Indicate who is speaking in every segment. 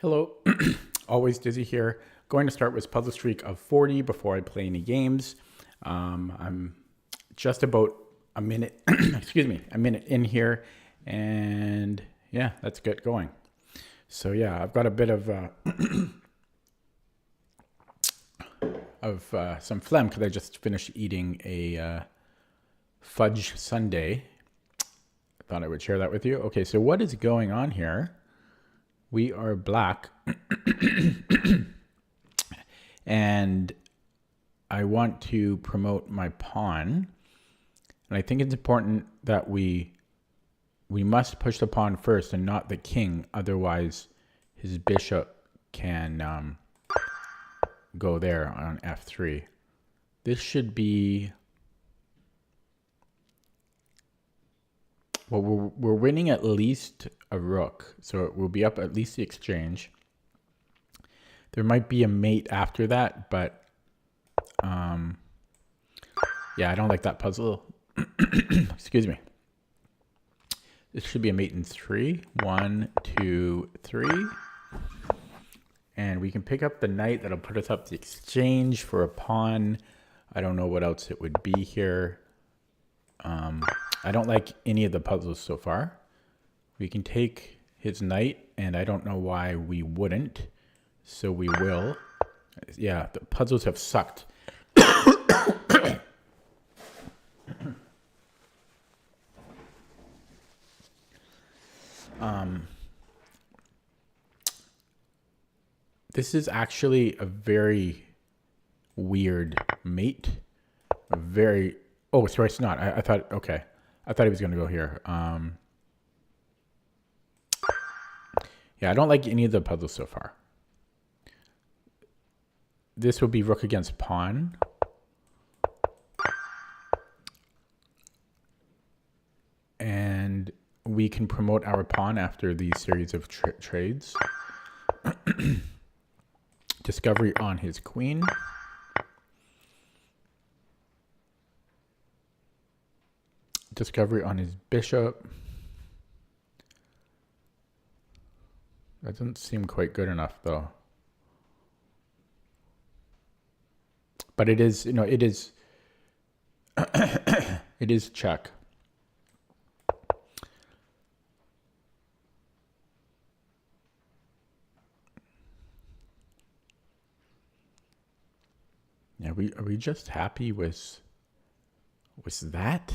Speaker 1: Hello, always Dizzy here. Going to start with puzzle streak of 40 before I play any games. I'm just about a minute, excuse me, a minute in here, and yeah, let's get going. So yeah, I've got a bit of some phlegm because I just finished eating a fudge sundae. I thought I would share that with you. Okay, so what is going on here? We are black, and I want to promote my pawn. And I think it's important that we must push the pawn first and not the king. Otherwise, his bishop can go there on f3. This should be... Well, we're winning at least a rook, so it will be up at least the exchange. There might be a mate after that, but yeah, I don't like that puzzle. Excuse me. This should be a mate in 3. 1, 2, 3. And we can pick up the knight. That'll put us up the exchange for a pawn. I don't know what else it would be here. I don't like any of the puzzles so far. We can take his knight, and I don't know why we wouldn't. So we will. Yeah, the puzzles have sucked. This is actually a very weird mate. A very... Oh, sorry, it's not. I thought... Okay. I thought he was going to go here. Yeah, I don't like any of the puzzles so far. This will be rook against pawn. And we can promote our pawn after these series of trades. Discovery on his queen. Discovery on his bishop. That doesn't seem quite good enough, though. But it is, it is, it is check. Yeah, are we just happy with that?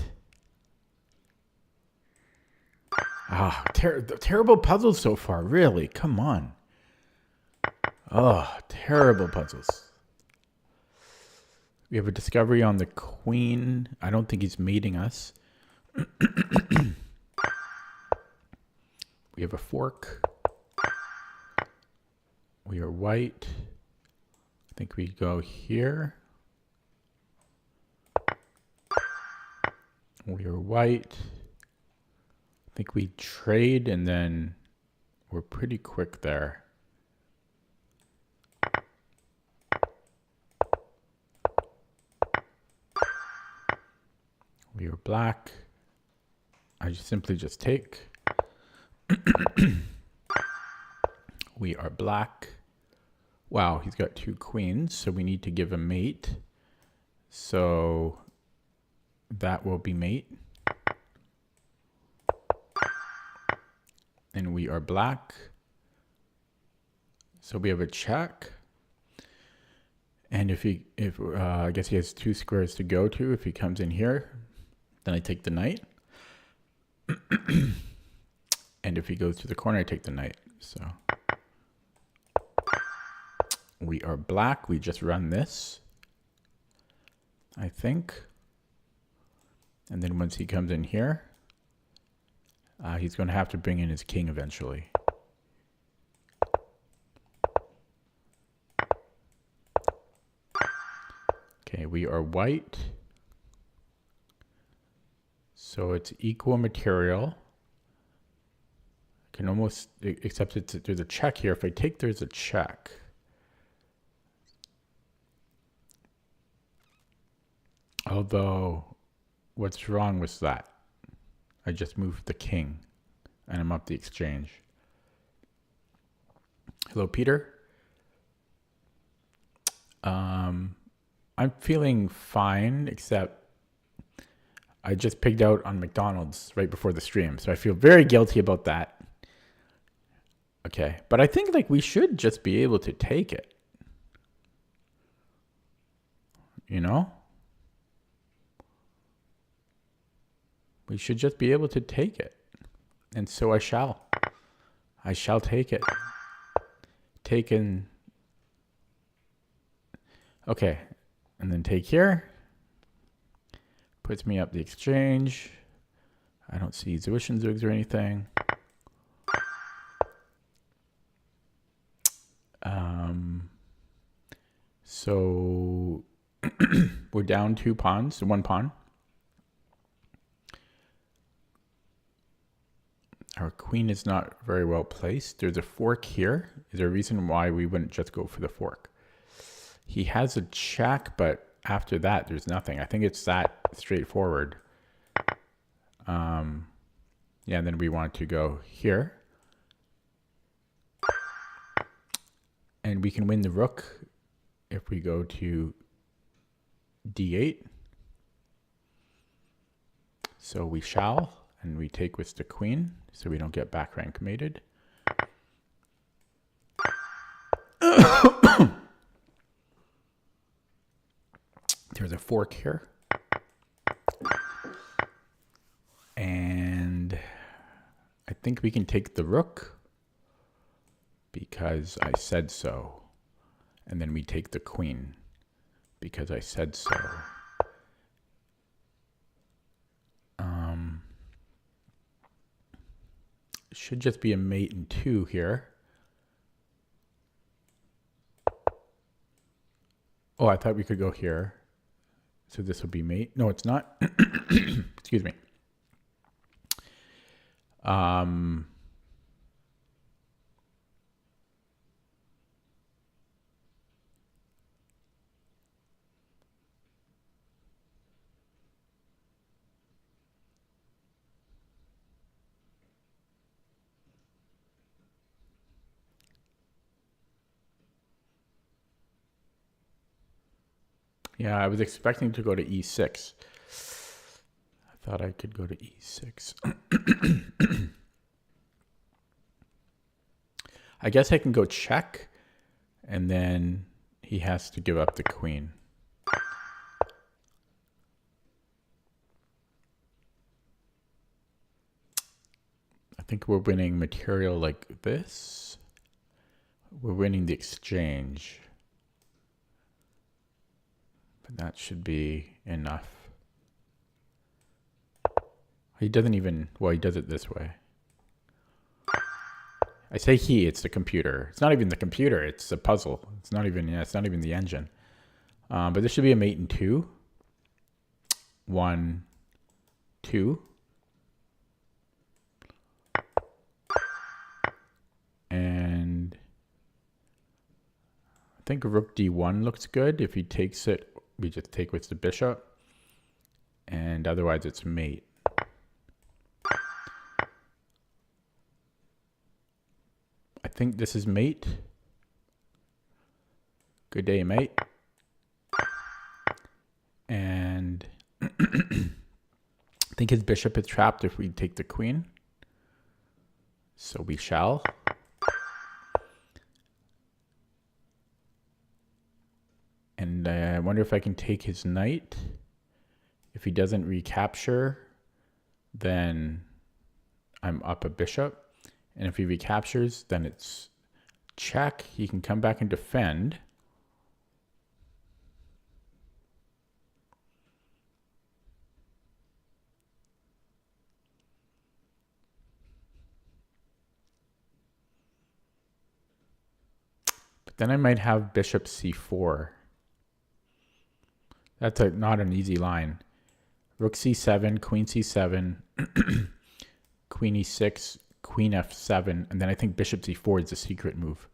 Speaker 1: Ah, terrible puzzles so far, really. Come on. Oh, terrible puzzles. We have a discovery on the queen. I don't think he's mating us. We have a fork. We are white. I think we go here. We are white. I think we trade, and then we're pretty quick there. We are black. I simply just take. We are black. Wow, he's got 2 queens, so we need to give a mate. So that will be mate. And we are black. So we have a check. And if I guess he has 2 squares to go to. If he comes in here, then I take the knight. And if he goes to the corner, I take the knight. So we are black. We just run this, I think. And then once he comes in here, he's going to have to bring in his king eventually. Okay, we are white. So it's equal material. I can almost accept it. There's a check here. If I take, there's a check. Although, what's wrong with that? I just moved the king, and I'm up the exchange. Hello, Peter. I'm feeling fine, except I just pigged out on McDonald's right before the stream, so I feel very guilty about that. Okay, but I think like we should just be able to take it. You know? We should just be able to take it. And so I shall. I shall take it. Taken. Okay, and then take here. Puts me up the exchange. I don't see Zwishenzugs or anything. So we're down 2 pawns, 1 pawn. Our queen is not very well placed. There's a fork here. Is there a reason why we wouldn't just go for the fork? He has a check, but after that, there's nothing. I think it's that straightforward. Yeah, and then we want to go here. And we can win the rook if we go to d8. So we shall, and we take with the queen, so we don't get back rank mated. There's a fork here. And I think we can take the rook because I said so. And then we take the queen because I said so. Should just be a mate in 2 here. Oh, I thought we could go here. So this would be mate. No, it's not. Excuse me. Yeah, I was expecting to go to e6. I thought I could go to e6. I guess I can go check, and then he has to give up the queen. I think we're winning material like this. We're winning the exchange. But that should be enough. He doesn't even, well, he does it this way. I say he, it's the computer. It's not even the computer, it's a puzzle. It's not even, yeah, it's not even the engine. But this should be a mate in 2. 1, 2. And I think rook d1 looks good. If he takes it, we just take with the bishop. And otherwise it's mate. I think this is mate. Good day, mate. And I think his bishop is trapped if we take the queen. So we shall. And I wonder if I can take his knight. If he doesn't recapture, then I'm up a bishop. And if he recaptures, then it's check. He can come back and defend. But then I might have bishop c4. That's not an easy line. Rook c7, queen c7, queen e6, queen f7, and then I think bishop c4 is a secret move.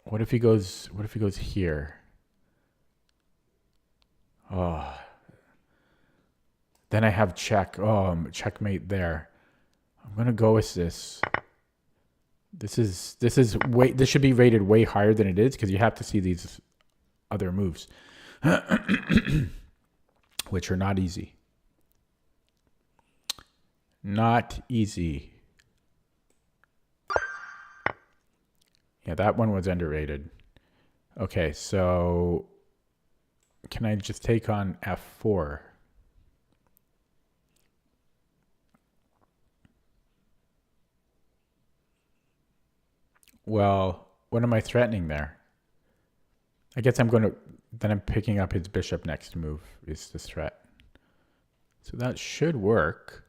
Speaker 1: What if he goes here? Oh. Then I have check. Oh, checkmate there. I'm gonna go with this. This should be rated way higher than it is because you have to see these other moves, which are not easy. Not easy. Yeah, that one was underrated. Okay, so can I just take on F4? Well, what am I threatening there? I guess then I'm picking up his bishop next move is this threat. So that should work.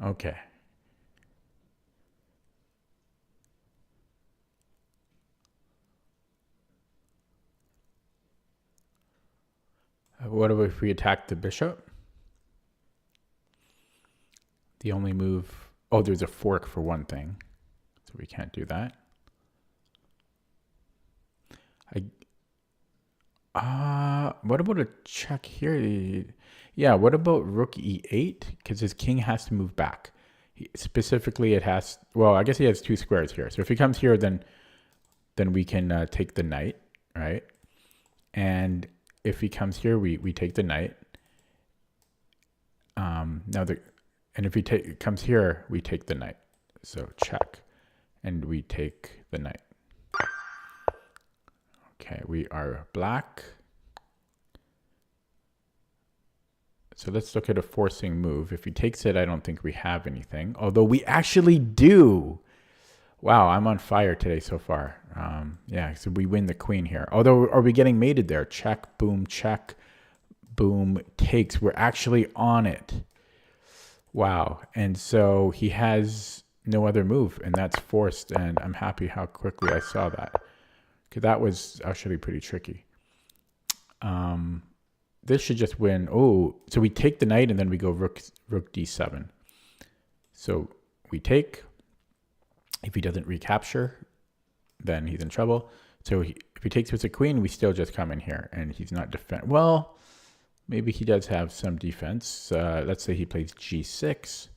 Speaker 1: Okay. What if we attack the bishop? The only move... Oh, there's a fork for one thing. So we can't do that. What about a check here? Yeah, what about rook e8? Because his king has to move back. Specifically, it has... Well, I guess he has two squares here. So if he comes here, then we can take the knight, right? And if he comes here, we take the knight. And if he comes here, we take the knight. So check, and we take the knight. Okay, we are black. So let's look at a forcing move. If he takes it, I don't think we have anything. Although we actually do. Wow, I'm on fire today so far. Yeah, so we win the queen here. Although, are we getting mated there? Check, boom, takes. We're actually on it. Wow. And so he has no other move, and that's forced. And I'm happy how quickly I saw that, because that was actually pretty tricky. This should just win. Oh, so we take the knight, and then we go rook d7. So we take. If he doesn't recapture, then he's in trouble. So if he takes with a queen, we still just come in here, and he's not defend. Well, maybe he does have some defense. Let's say he plays g6.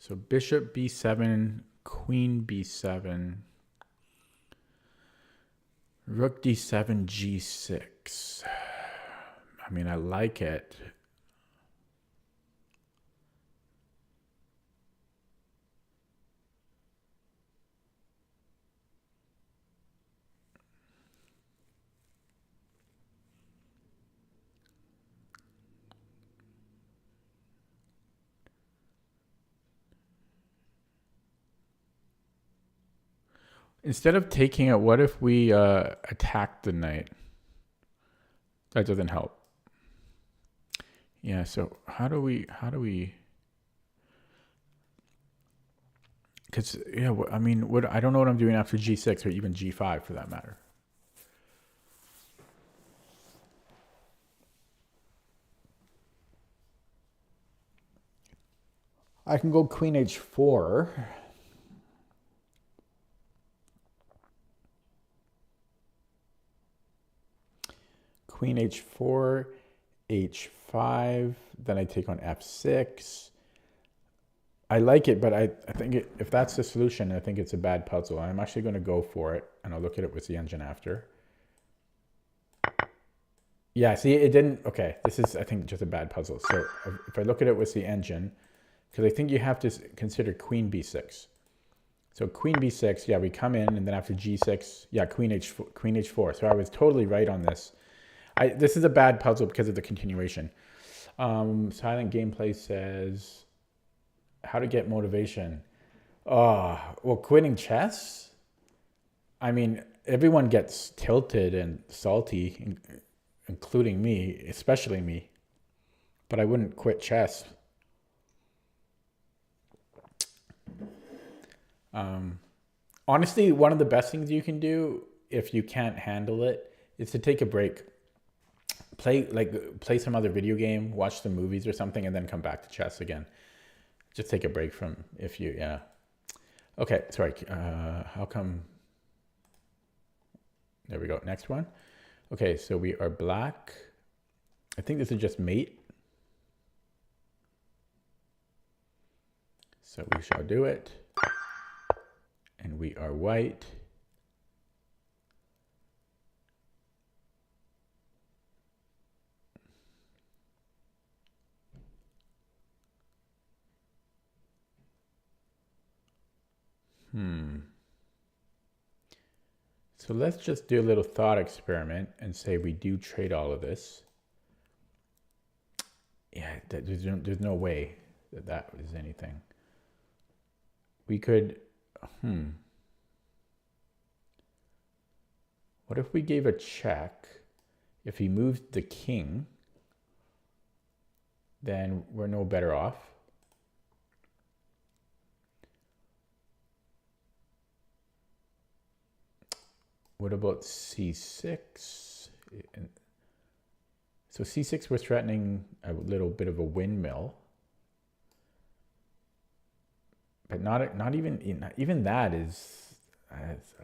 Speaker 1: So bishop b7, queen b7, rook d7, g6. I mean, I like it. Instead of taking it, what if we attack the knight? That doesn't help. Yeah, so how do we... Because, yeah, I mean, I don't know what I'm doing after g6 or even g5 for that matter. I can go queen h4. Queen h4, h5, then I take on f6. I like it, but I think if that's the solution, I think it's a bad puzzle. I'm actually going to go for it, and I'll look at it with the engine after. Yeah, see, it didn't... Okay, this is, I think, just a bad puzzle. So if I look at it with the engine, because I think you have to consider queen b6. So queen b6, yeah, we come in, and then after g6, yeah, queen h4. So I was totally right on this. This is a bad puzzle because of the continuation. Silent Gameplay says, how to get motivation. Well, quitting chess? I mean, everyone gets tilted and salty, including me, especially me. But I wouldn't quit chess. Honestly, one of the best things you can do if you can't handle it is to take a break. play some other video game, watch some movies or something, and then come back to chess again. Just take a break from yeah. Okay, sorry. How come? There we go. Next one. Okay, so we are black. I think this is just mate. So we shall do it. And we are white. So let's just do a little thought experiment and say we do trade all of this. Yeah, there's no way that is anything. We could, what if we gave a check? If he moved the king, then we're no better off. What about c6? So c6, we're threatening a little bit of a windmill. But not even that is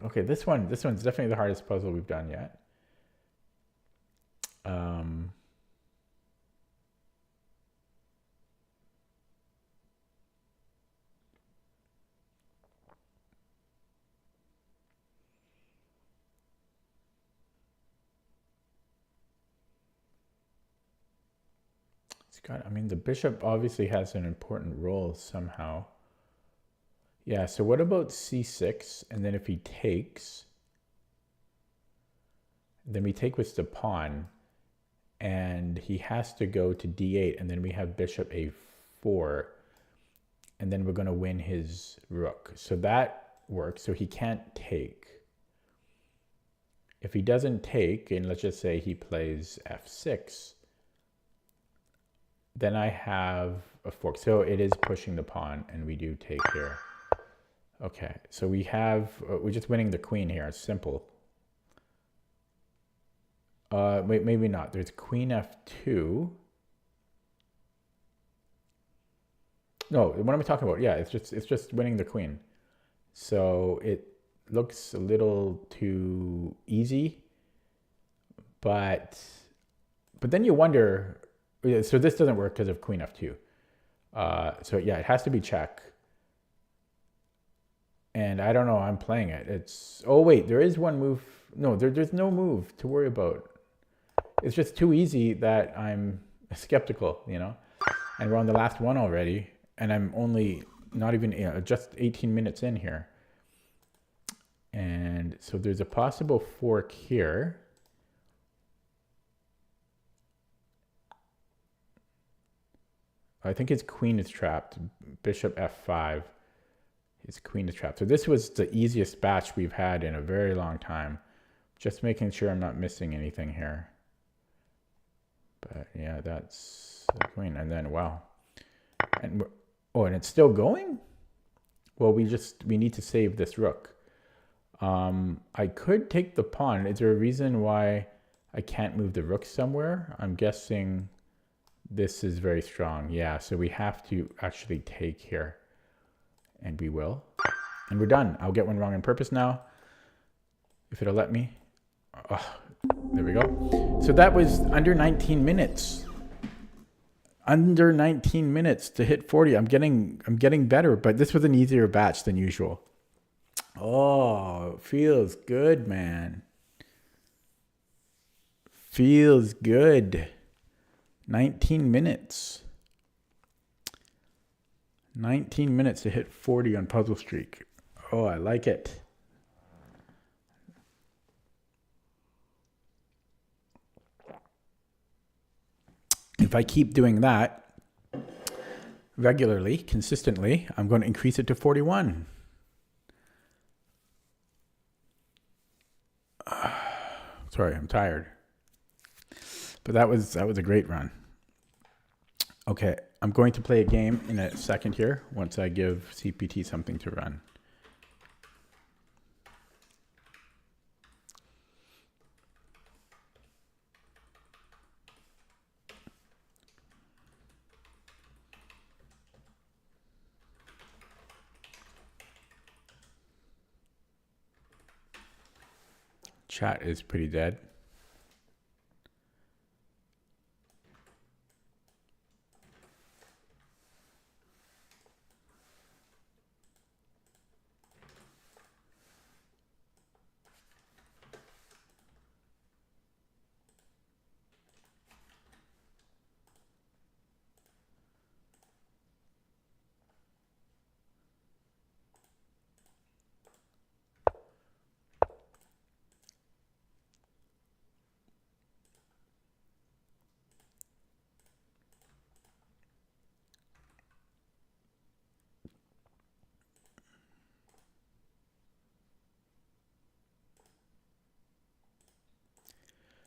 Speaker 1: okay. This one's definitely the hardest puzzle we've done yet. I mean, the bishop obviously has an important role somehow. Yeah, so what about c6? And then if he takes, then we take with the pawn, and he has to go to d8, and then we have bishop a4, and then we're going to win his rook. So that works, so he can't take. If he doesn't take, and let's just say he plays f6, then I have a fork. So it is pushing the pawn, and we do take here. Okay, so we're just winning the queen here. It's simple. Wait, maybe not. There's queen f2. No, what am I talking about? Yeah, it's just winning the queen. So it looks a little too easy, but then you wonder. So this doesn't work because of queen f2. So yeah, it has to be check. And I don't know, I'm playing it. Oh wait, there is one move. No, there's no move to worry about. It's just too easy that I'm skeptical, you know? And we're on the last one already, and I'm only not even, just 18 minutes in here. And so there's a possible fork here. I think his queen is trapped. Bishop f5. His queen is trapped. So this was the easiest batch we've had in a very long time. Just making sure I'm not missing anything here. But yeah, that's the queen. And then, wow. And and it's still going? Well, we need to save this rook. I could take the pawn. Is there a reason why I can't move the rook somewhere? I'm guessing this is very strong. Yeah, so we have to actually take here. And we will. And we're done. I'll get one wrong on purpose now, if it'll let me. Oh, there we go. So that was under 19 minutes. Under 19 minutes to hit 40. I'm getting better, but this was an easier batch than usual. Oh, feels good, man. Feels good. 19 minutes. 19 minutes to hit 40 on Puzzle Streak. Oh, I like it. If I keep doing that regularly, consistently, I'm going to increase it to 41. Sorry, I'm tired. But that was a great run. Okay, I'm going to play a game in a second here once I give CPT something to run. Chat is pretty dead.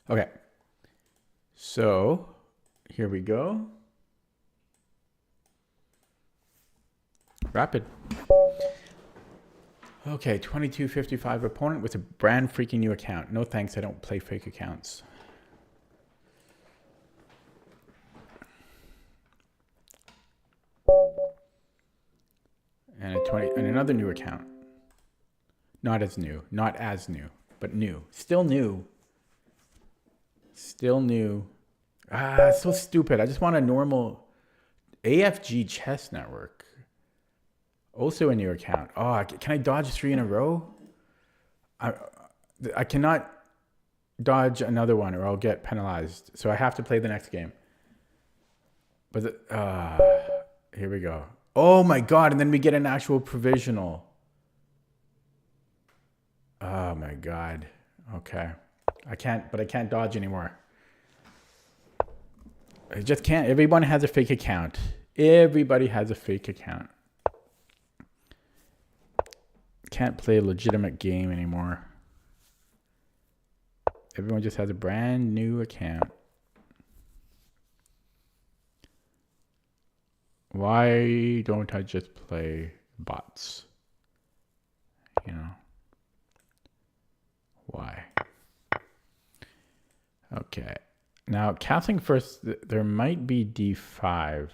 Speaker 1: Okay, so here we go. Rapid. Okay, 2255 opponent with a brand freaking new account. No thanks, I don't play fake accounts. And another new account. Not as new, but new. Still new. Still new. Ah, so stupid. I just want a normal AFG chess network. Also a new account. Oh, can I dodge 3 in a row? I cannot dodge another one or I'll get penalized. So I have to play the next game. But here we go. Oh my God. And then we get an actual provisional. Oh my God. Okay. I can't dodge anymore. I just can't. Everyone has a fake account. Everybody has a fake account. Can't play a legitimate game anymore. Everyone just has a brand new account. Why don't I just play bots? You know? Why? Okay. Now, castling first, there might be d5.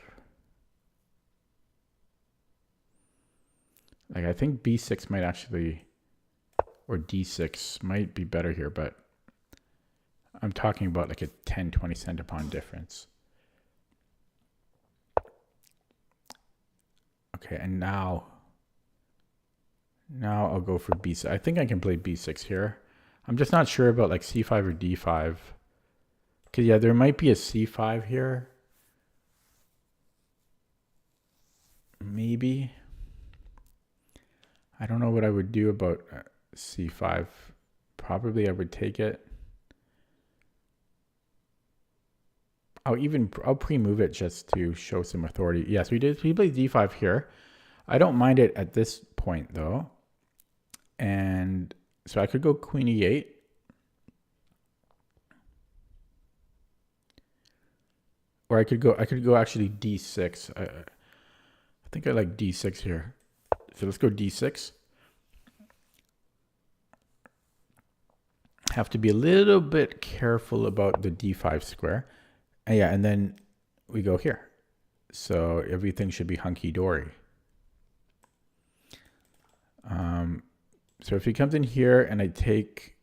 Speaker 1: Like, I think b6 might actually, or d6 might be better here, but I'm talking about like a 10, 20 cent pawn difference. Okay, and now I'll go for b6. I think I can play b6 here. I'm just not sure about like c5 or d5. Because, yeah, there might be a c5 here. Maybe. I don't know what I would do about c5. Probably I would take it. I'll pre-move it just to show some authority. Yes, we played d5 here. I don't mind it at this point though. And so I could go queen e8. Or I could go actually d6. I think I like d6 here. So let's go d6. Have to be a little bit careful about the d5 square. And yeah, and then we go here. So everything should be hunky-dory. So if he comes in here and I take,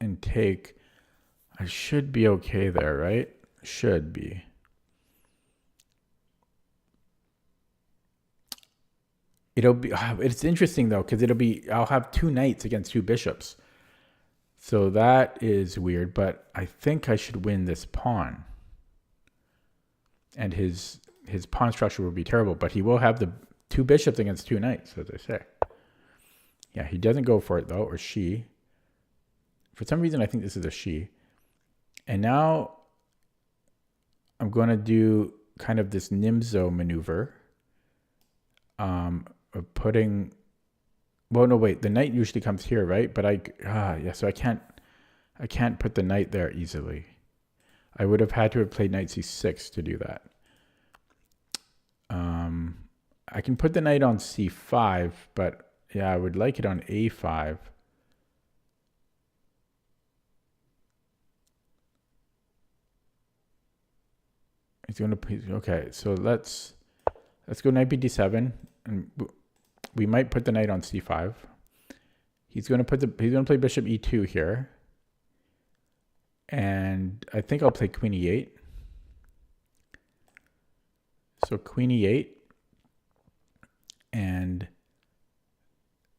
Speaker 1: I should be okay there, right? Should be. It'll be, it's interesting though, because I'll have 2 knights against 2 bishops. So that is weird, but I think I should win this pawn. And his pawn structure will be terrible, but he will have the 2 bishops against 2 knights, as I say. Yeah, he doesn't go for it though, or she. For some reason, I think this is a she. And now I'm going to do kind of this Nimzo maneuver. Of putting, well, no, wait, the knight usually comes here, right? But yeah, so I can't put the knight there easily. I would have had to have played knight c6 to do that. I can put the knight on c5, but yeah, I would like it on a5. He's going to, okay, so let's go knight b d7, and we might put the knight on c5. He's going to play bishop e2 here. And I think I'll play queen e8. So queen e8. And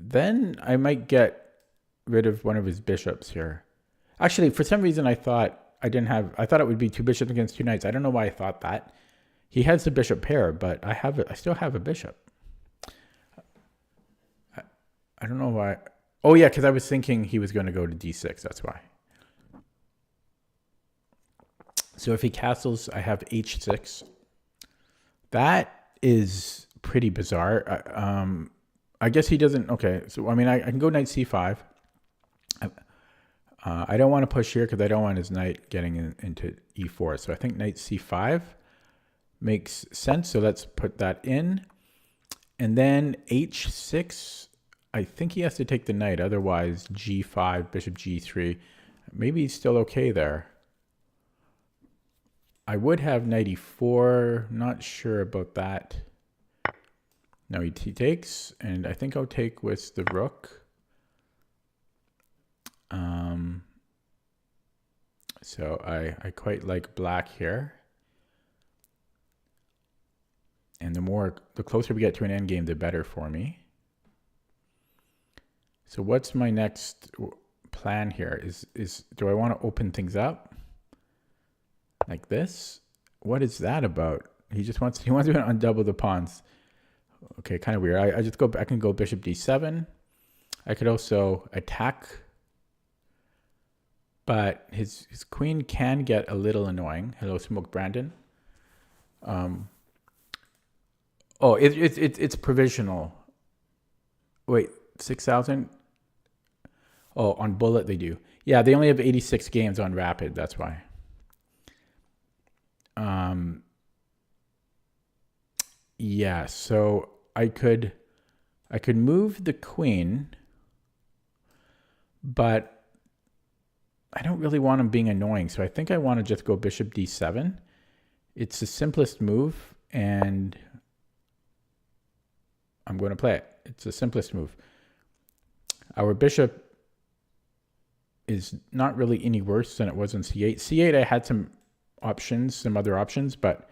Speaker 1: then I might get rid of one of his bishops here. Actually, for some reason I thought it would be 2 bishops against 2 knights. I don't know why I thought that. He has the bishop pair, but I still have a bishop. I don't know why. Oh yeah, because I was thinking he was going to go to d6. That's why. So if he castles, I have h6. That is pretty bizarre. I guess he doesn't. Okay, so I mean, I can go knight c5. I don't want to push here because I don't want his knight getting into e4. So I think knight c5 makes sense. So let's put that in. And then h6, I think he has to take the knight. Otherwise, g5, bishop g3. Maybe he's still okay there. I would have knight e4. Not sure about that. No, he takes. And I think I'll take with the rook. So I quite like black here. And the closer we get to an endgame, the better for me. So what's my next plan here? Do I want to open things up like this? What is that about? He wants to undouble the pawns. Okay, kind of weird. I can go bishop d7. I could also attack, but his queen can get a little annoying. Hello, Smoke Brandon. Oh, it's provisional. Wait, 6,000? Oh, on Bullet they do. Yeah, they only have 86 games on Rapid. That's why. Yeah, so I could move the queen, but I don't really want him being annoying. So I think I want to just go bishop d7. It's the simplest move, and I'm going to play it. It's the simplest move. Our bishop is not really any worse than it was in c8. c8, I had some other options, but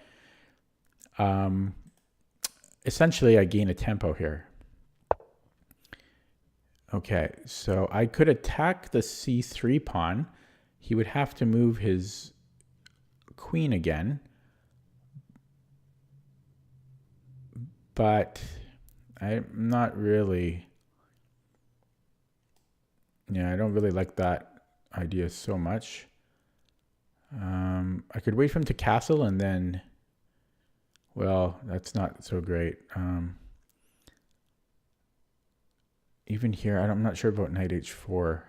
Speaker 1: essentially I gain a tempo here. Okay, so I could attack the c3 pawn. He would have to move his queen again. But I'm not really... Yeah, I don't really like that idea so much. I could wait for him to castle and then... Well, that's not so great. Even here, I'm not sure about knight h4.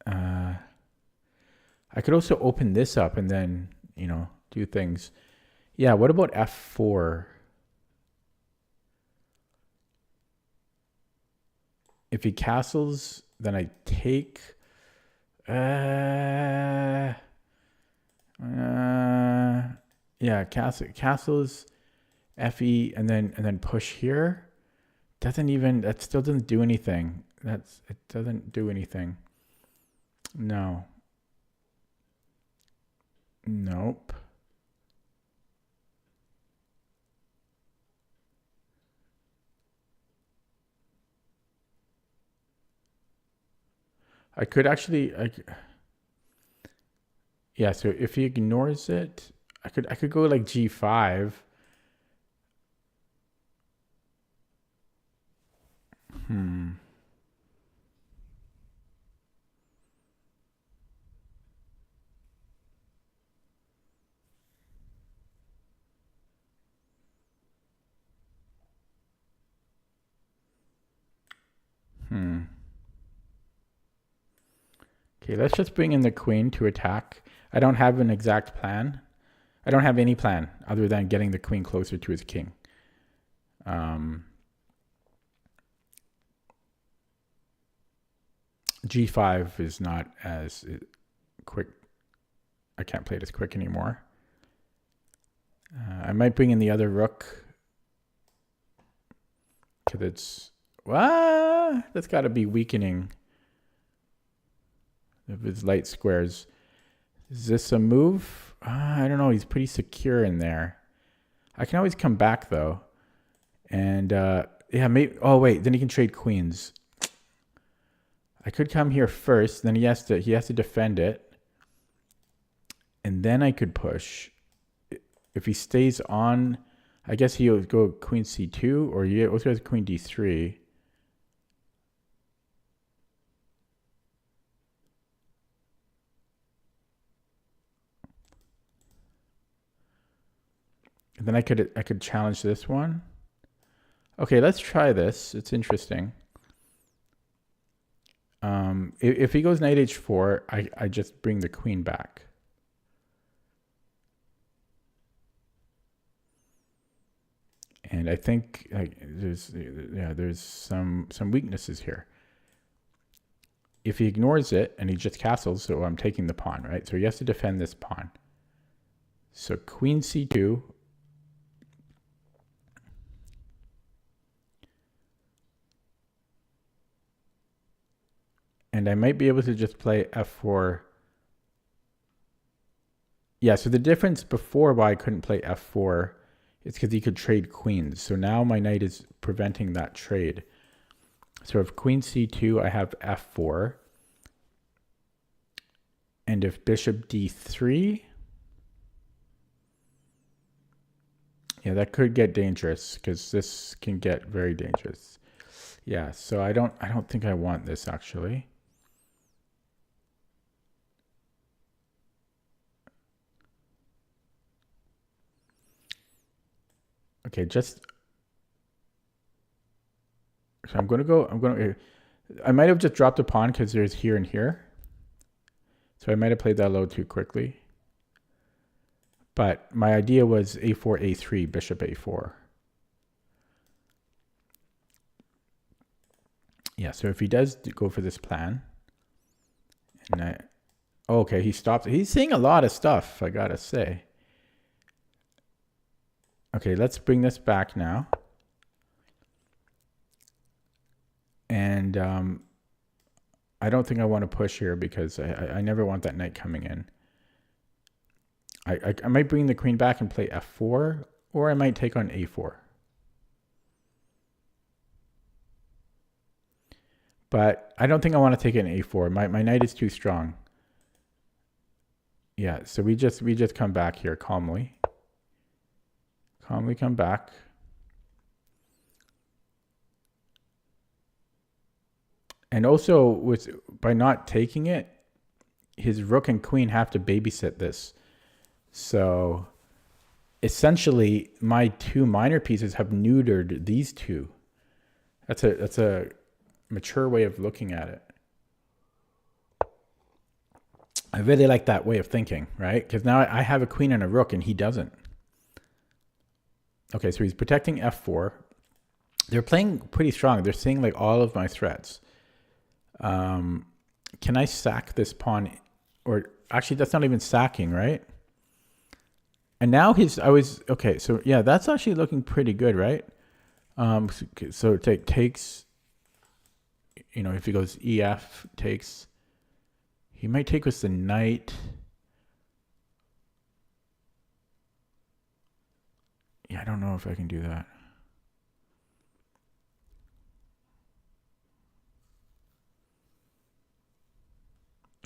Speaker 1: I could also open this up and then, do things. Yeah, what about f4? If he castles, then I take... yeah, castles, fe, and then push here. That still doesn't do anything. It doesn't do anything. No. Nope. I could actually, yeah, so if he ignores it, I could go like g5. Okay, let's just bring in the queen to attack. I don't have an exact plan. I don't have any plan other than getting the queen closer to his king. G5 is not as quick. I can't play it as quick anymore. I might bring in the other rook. Because it's, well, that's got to be weakening of his light squares. Is this a move? I don't know. He's pretty secure in there. I can always come back though. And yeah, maybe. Oh wait, then he can trade queens. I could come here first. Then he has to defend it, and then I could push. If he stays on, I guess he'll go queen c2, or he also has queen d3. And then I could challenge this one. Okay, let's try this. It's interesting. If he goes knight h4, I just bring the queen back. And I think there's some weaknesses here. If he ignores it and he just castles, so I'm taking the pawn, right? So he has to defend this pawn. So queen c2. And I might be able to just play f4. Yeah, so the difference before why I couldn't play f4 is because he could trade queens. So now my knight is preventing that trade. So if queen c2, I have f4. And if bishop d3, yeah, that could get dangerous because this can get very dangerous. Yeah, so I don't think I want this actually. Okay, so I might have just dropped a pawn because there's here and here. So I might have played that a little too quickly. But my idea was a4, a3, bishop a4. Yeah, so if he does go for this plan, and okay, he stopped. He's saying a lot of stuff, I gotta say. Okay, let's bring this back now. And I don't think I want to push here because I never want that knight coming in. I might bring the queen back and play f4, or I might take on a4. But I don't think I want to take an a4. My knight is too strong. Yeah, so we just come back here calmly. Calmly come back. And also by not taking it, his rook and queen have to babysit this. So essentially my two minor pieces have neutered these two. That's a mature way of looking at it. I really like that way of thinking, right? Because now I have a queen and a rook and he doesn't. Okay, so he's protecting f4. They're playing pretty strong. They're seeing like all of my threats. Can I sack this pawn? Or actually, that's not even sacking, right? And now okay, so yeah, that's actually looking pretty good, right? So it takes, if he goes EF, takes, he might take with the knight. Yeah, I don't know if I can do that.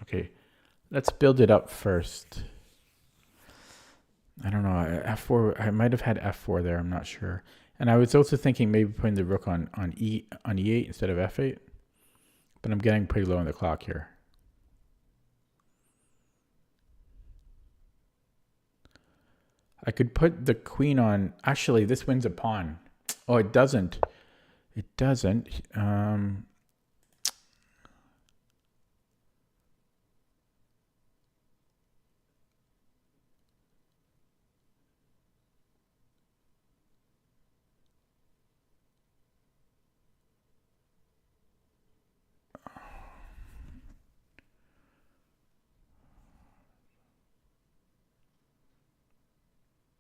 Speaker 1: Okay, let's build it up first. I don't know, f4, I might have had f4 there, I'm not sure. And I was also thinking maybe putting the rook on e8 instead of f8. But I'm getting pretty low on the clock here. I could put the queen on. Actually, this wins a pawn. Oh, it doesn't. It doesn't.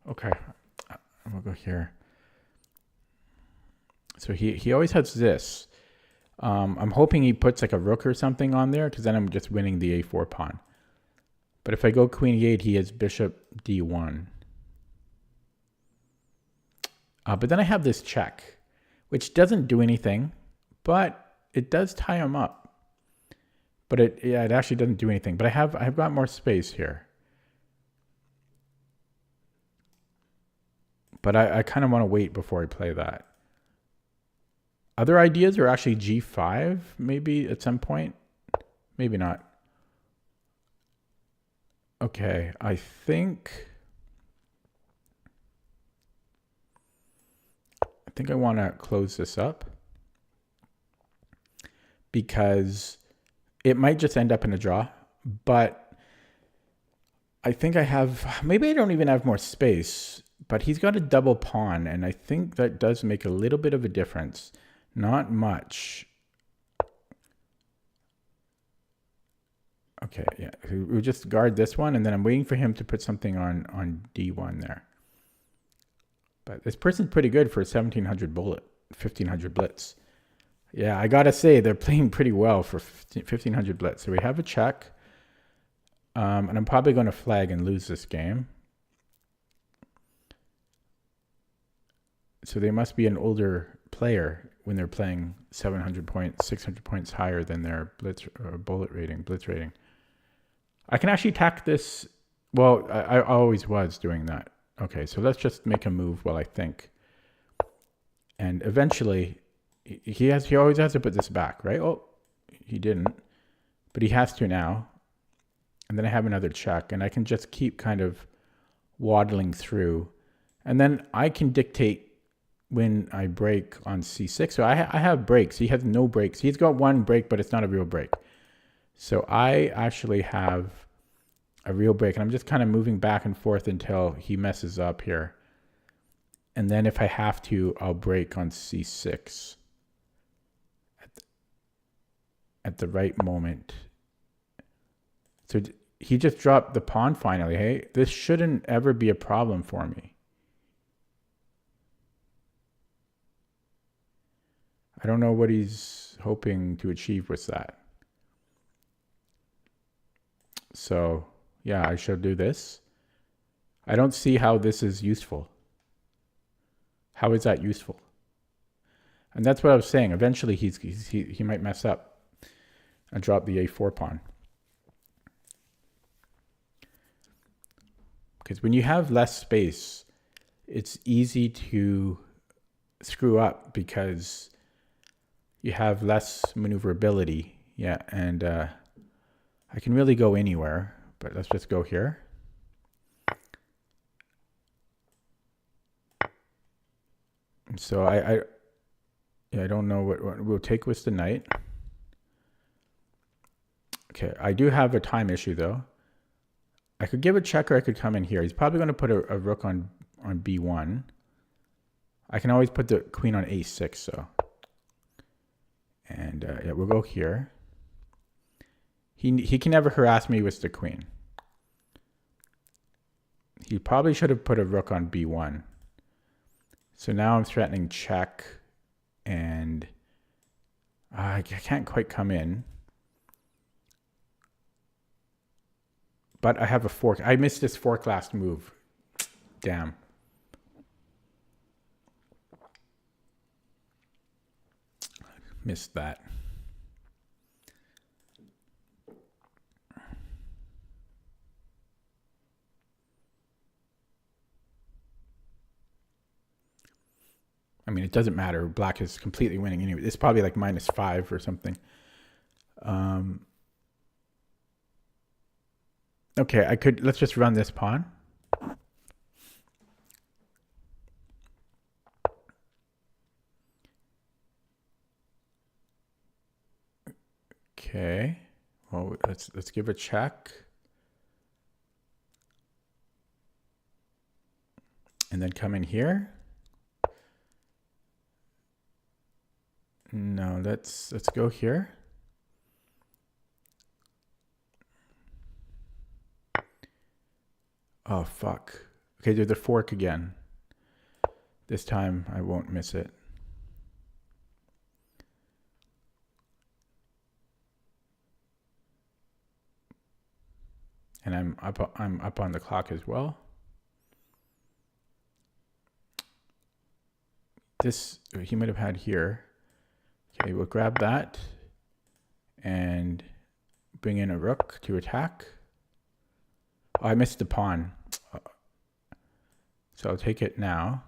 Speaker 1: Okay, I'm gonna go here. So he always has this. I'm hoping he puts like a rook or something on there, because then I'm just winning the a4 pawn. But if I go queen e8, he has bishop d1. But then I have this check, which doesn't do anything, but it does tie him up. But it actually doesn't do anything. But I've got more space here. But I kind of want to wait before I play that. Other ideas are actually g5, maybe at some point. Maybe not. Okay, I think I want to close this up, because it might just end up in a draw, but I think maybe I don't even have more space, but he's got a double pawn, and I think that does make a little bit of a difference. Not much. Okay, yeah, we'll just guard this one, and then I'm waiting for him to put something on d1 there. But this person's pretty good for a 1700 bullet, 1500 blitz. Yeah, I gotta say, they're playing pretty well for 1500 blitz. So we have a check, and I'm probably going to flag and lose this game. So they must be an older player when they're playing 700 points, 600 points higher than their blitz rating. I can actually attack this. Well, I always was doing that. Okay, so let's just make a move while I think. And eventually, he always has to put this back, right? Oh, he didn't, but he has to now. And then I have another check, and I can just keep kind of waddling through. And then I can dictate when I break on c6. So I have breaks. He has no breaks. He's got one break, but it's not a real break. So I actually have a real break, and I'm just kind of moving back and forth until he messes up here. And then if I have to, I'll break on c6 at the right moment. So he just dropped the pawn finally. Hey, this shouldn't ever be a problem for me. I don't know what he's hoping to achieve with that. So yeah, I shall do this. I don't see how this is useful. How is that useful? And that's what I was saying. Eventually he might mess up and drop the a4 pawn. Because when you have less space, it's easy to screw up because you have less maneuverability. Yeah, and I can really go anywhere, but let's just go here. So I don't know what we'll take with the knight. Okay, I do have a time issue though. I could give a check, or I could come in here. He's probably going to put a rook on b1. I can always put the queen on a6, so. And yeah, we'll go here. He can never harass me with the queen. He probably should have put a rook on b1. So now I'm threatening check, and I can't quite come in. But I have a fork. I missed this fork last move. Damn. Missed that. I mean, it doesn't matter. Black is completely winning anyway. It's probably like -5 or something. Okay, let's just run this pawn. Okay, well, let's give a check. And then come in here. No, let's go here. Oh, fuck. Okay, do the fork again. This time I won't miss it. And I'm up on the clock as well. This he might have had here. Okay, we'll grab that and bring in a rook to attack. Oh, I missed the pawn. So I'll take it now.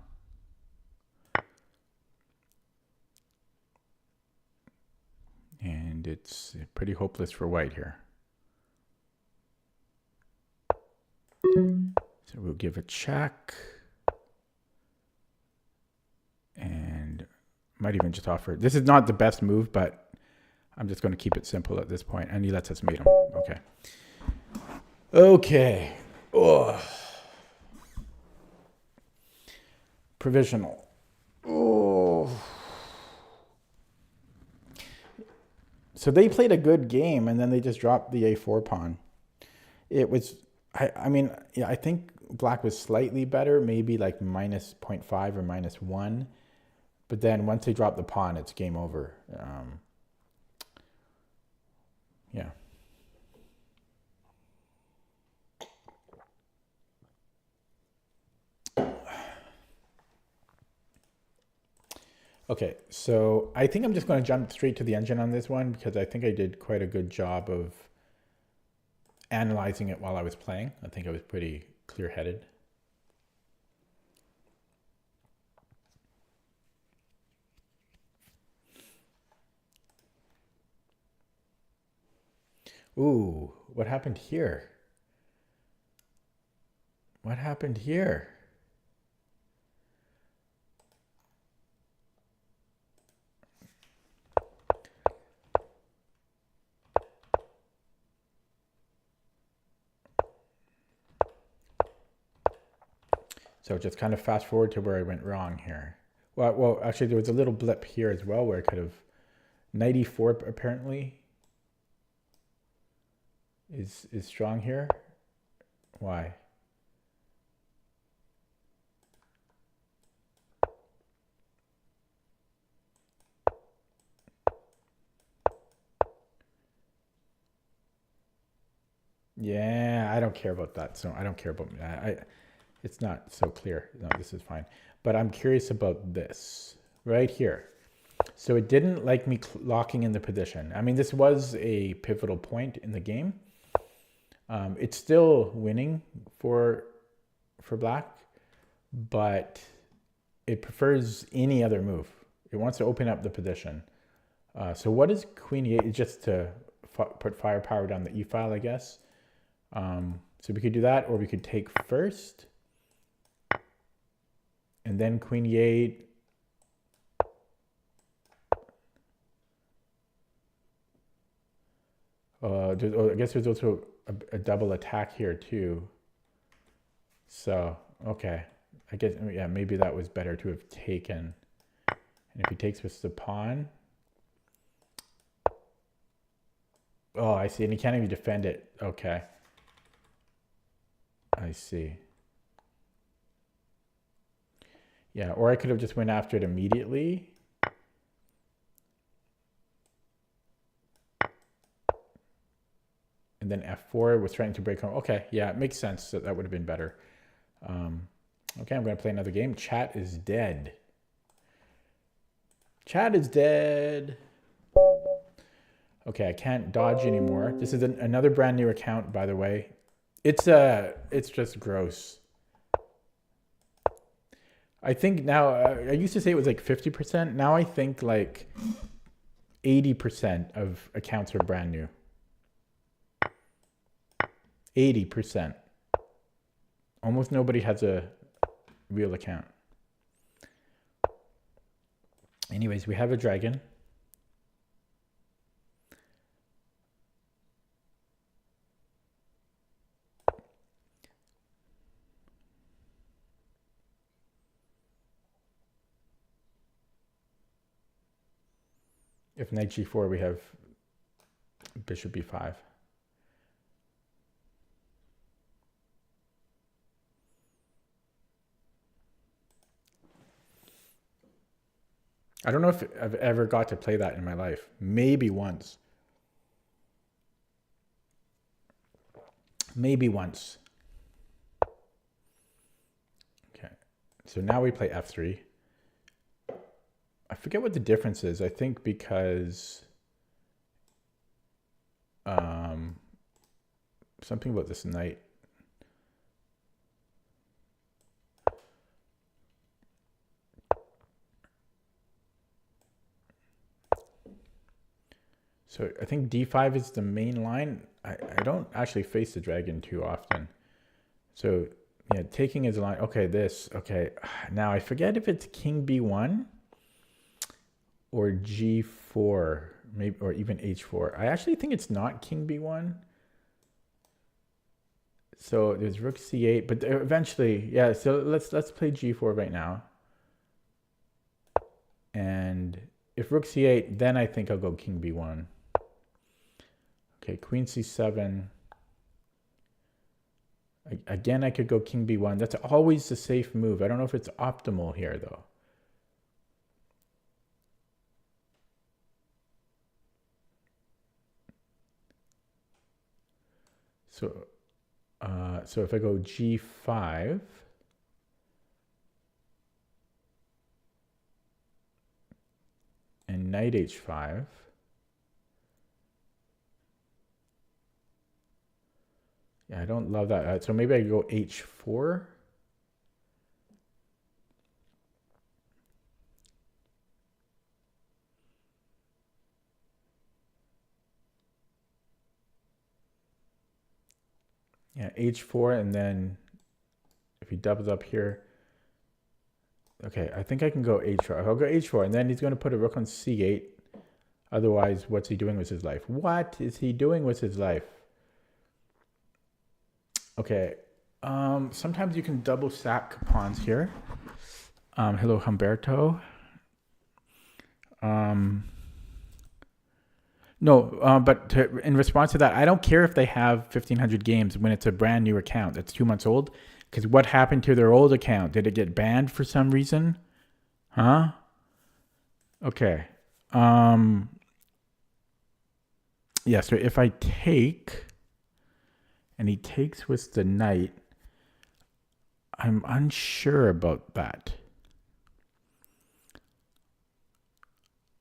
Speaker 1: And it's pretty hopeless for white here. So we'll give a check. And might even just offer. This is not the best move, but I'm just going to keep it simple at this point. And he lets us mate him. Okay. Okay. Oh. Provisional. Oh. So they played a good game, and then they just dropped the a4 pawn. It was, I mean, yeah, I think black was slightly better, maybe like minus 0.5 or minus 1. But then once they drop the pawn, it's game over. Yeah. Okay, so I think I'm just going to jump straight to the engine on this one because I think I did quite a good job of analyzing it while I was playing. I think I was pretty clear-headed. Ooh, what happened here? What happened here? So just kind of fast forward to where I went wrong here. Well, actually there was a little blip here as well where I could have 94 apparently is strong here. Why? Yeah, I don't care about that. So I don't care about it's not so clear. No, this is fine. But I'm curious about this right here. So it didn't like me locking in the position. I mean, this was a pivotal point in the game. It's still winning for black, but it prefers any other move. It wants to open up the position. So what is queen e8? Just to put firepower down the e-file, I guess. So we could do that, or we could take first. And then queen e8. I guess there's also a double attack here too. So, okay. I guess, yeah, maybe that was better to have taken. And if he takes with the pawn. Oh, I see. And he can't even defend it. Okay. I see. Yeah, or I could have just went after it immediately. And then f4 was trying to break home. Okay, yeah, it makes sense that would have been better. Okay, I'm going to play another game. Chat is dead. Chat is dead. Okay, I can't dodge anymore. This is another brand new account, by the way. It's just gross. I think now, I used to say it was like 50%. Now I think like 80% of accounts are brand new. 80%. Almost nobody has a real account. Anyways, we have a dragon. If knight g4, we have bishop b5. I don't know if I've ever got to play that in my life. Maybe once. Maybe once. Okay. So now we play f3. I forget what the difference is. I think because something about this knight. So I think d5 is the main line. I don't actually face the dragon too often. So yeah, taking is a line. Okay, this. Okay, now I forget if it's king b1 or g4, maybe, or even h4. I actually think it's not king b1. So there's rook c8, but eventually, yeah. So let's play g4 right now. And if rook c8, then I think I'll go king b1. Okay, queen c7. Again, I could go king b1. That's always the safe move. I don't know if it's optimal here, though. So if I go g5, and knight h5, yeah, I don't love that. So maybe I go h4. Yeah, h4, and then if he doubles up here, okay, I think I can go h4. I'll go h4, and then he's going to put a rook on c8. Otherwise, what's he doing with his life? What is he doing with his life? Okay, sometimes you can double stack pawns here. Hello, Humberto. No, but in response to that, I don't care if they have 1,500 games when it's a brand new account that's 2 months old. Because what happened to their old account? Did it get banned for some reason? Huh? Okay. Yeah, so if I take, and he takes with the knight, I'm unsure about that.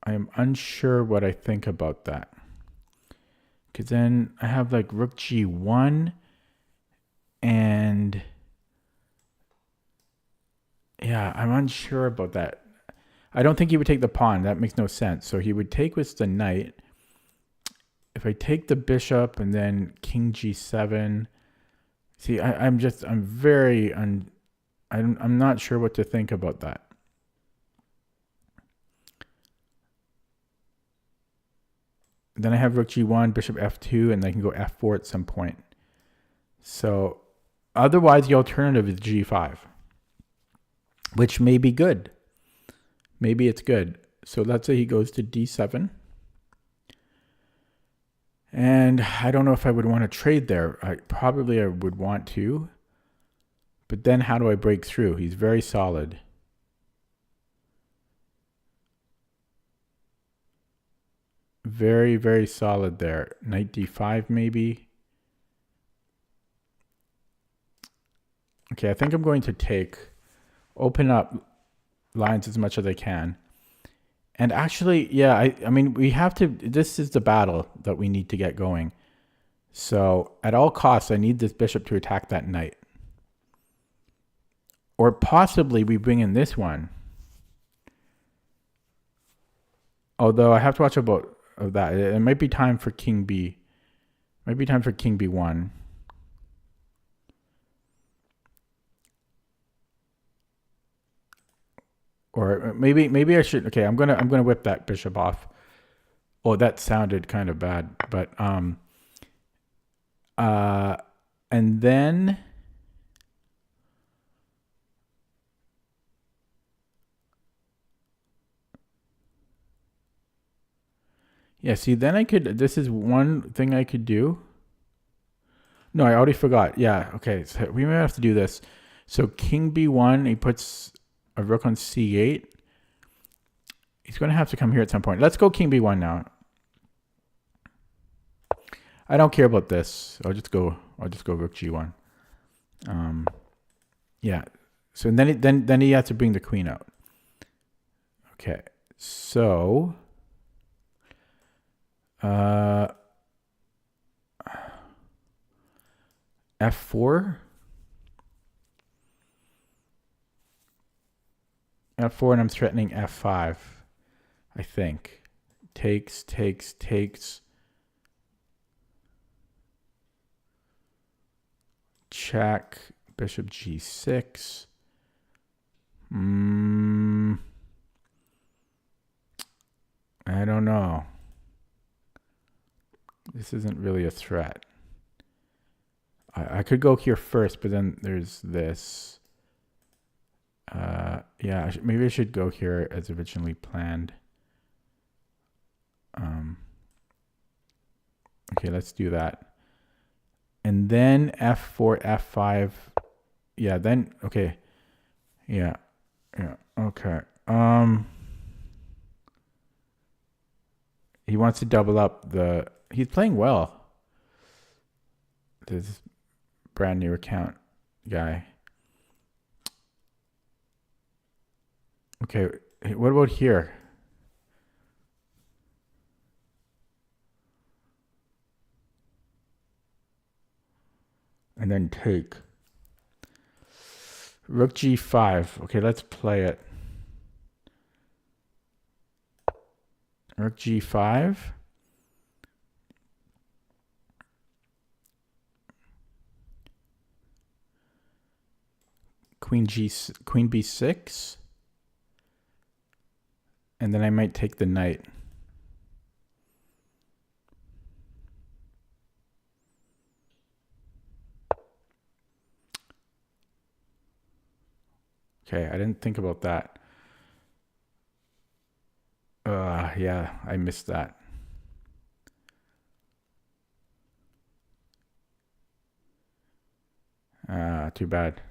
Speaker 1: I am unsure what I think about that. Because then I have like rook g1 and yeah, I'm unsure about that. I don't think he would take the pawn. That makes no sense. So he would take with the knight. If I take the bishop and then king g7, see, I'm not sure what to think about that. Then I have rook g1, bishop f2, and I can go f4 at some point. So otherwise, the alternative is g5, which may be good. Maybe it's good. So let's say he goes to d7. And I don't know if I would want to trade there. I would want to. But then how do I break through? He's very solid. Very, very solid there. Knight d5 maybe. Okay, I think I'm going to open up lines as much as I can. And actually, yeah, I mean, this is the battle that we need to get going. So at all costs, I need this bishop to attack that knight. Or possibly we bring in this one. Although I have to watch about that. It might be time for king b. Might be time for king b1. Or maybe I should. Okay, I'm gonna whip that bishop off. Oh, that sounded kind of bad, but and then yeah. See, then I could. This is one thing I could do. No, I already forgot. Yeah. Okay, so we may have to do this. So king b1. He puts a rook on c8. He's going to have to come here at some point. Let's go king b1 now. I don't care about this. I'll just go rook g1. Yeah. So then he has to bring the queen out. Okay. So f4. F4, and I'm threatening f5, I think. Takes. Check. Bishop g6. I don't know. This isn't really a threat. I could go here first, but then there's this. Yeah, maybe I should go here as originally planned. Okay, let's do that. And then f4, f5. Yeah, then, okay. Yeah, okay. He wants to double up the... He's playing well. This brand new account guy. Okay, what about here? And then take. Rook g5. Okay, let's play it. Rook g5. Queen b6. And then I might take the knight. Okay, I didn't think about that. Yeah, I missed that. Too bad.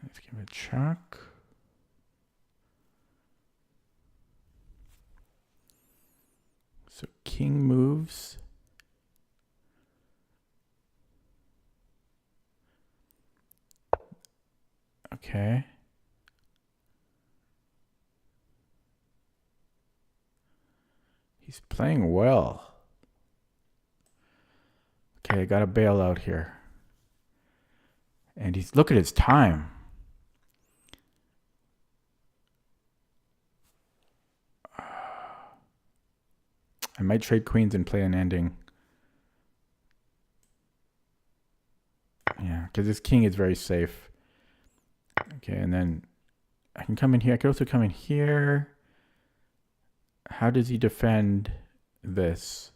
Speaker 1: Let's give it a check. So king moves. Okay. He's playing well. Okay, I got a bailout here. And look at his time. I might trade queens and play an ending. Yeah, because this king is very safe. Okay, and then I can come in here. I could also come in here. How does he defend this?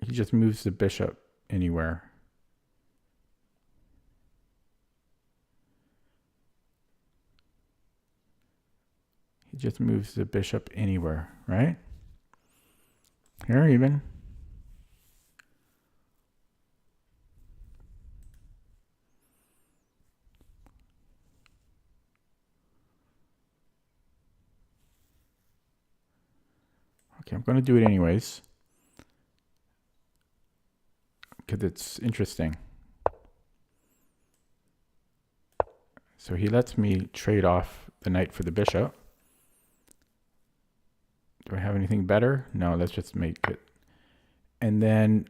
Speaker 1: He just moves the bishop anywhere. He just moves the bishop anywhere, right? Here even. Okay, I'm going to do it anyways. Because it's interesting. So he lets me trade off the knight for the bishop. Do I have anything better? No, let's just make it. And then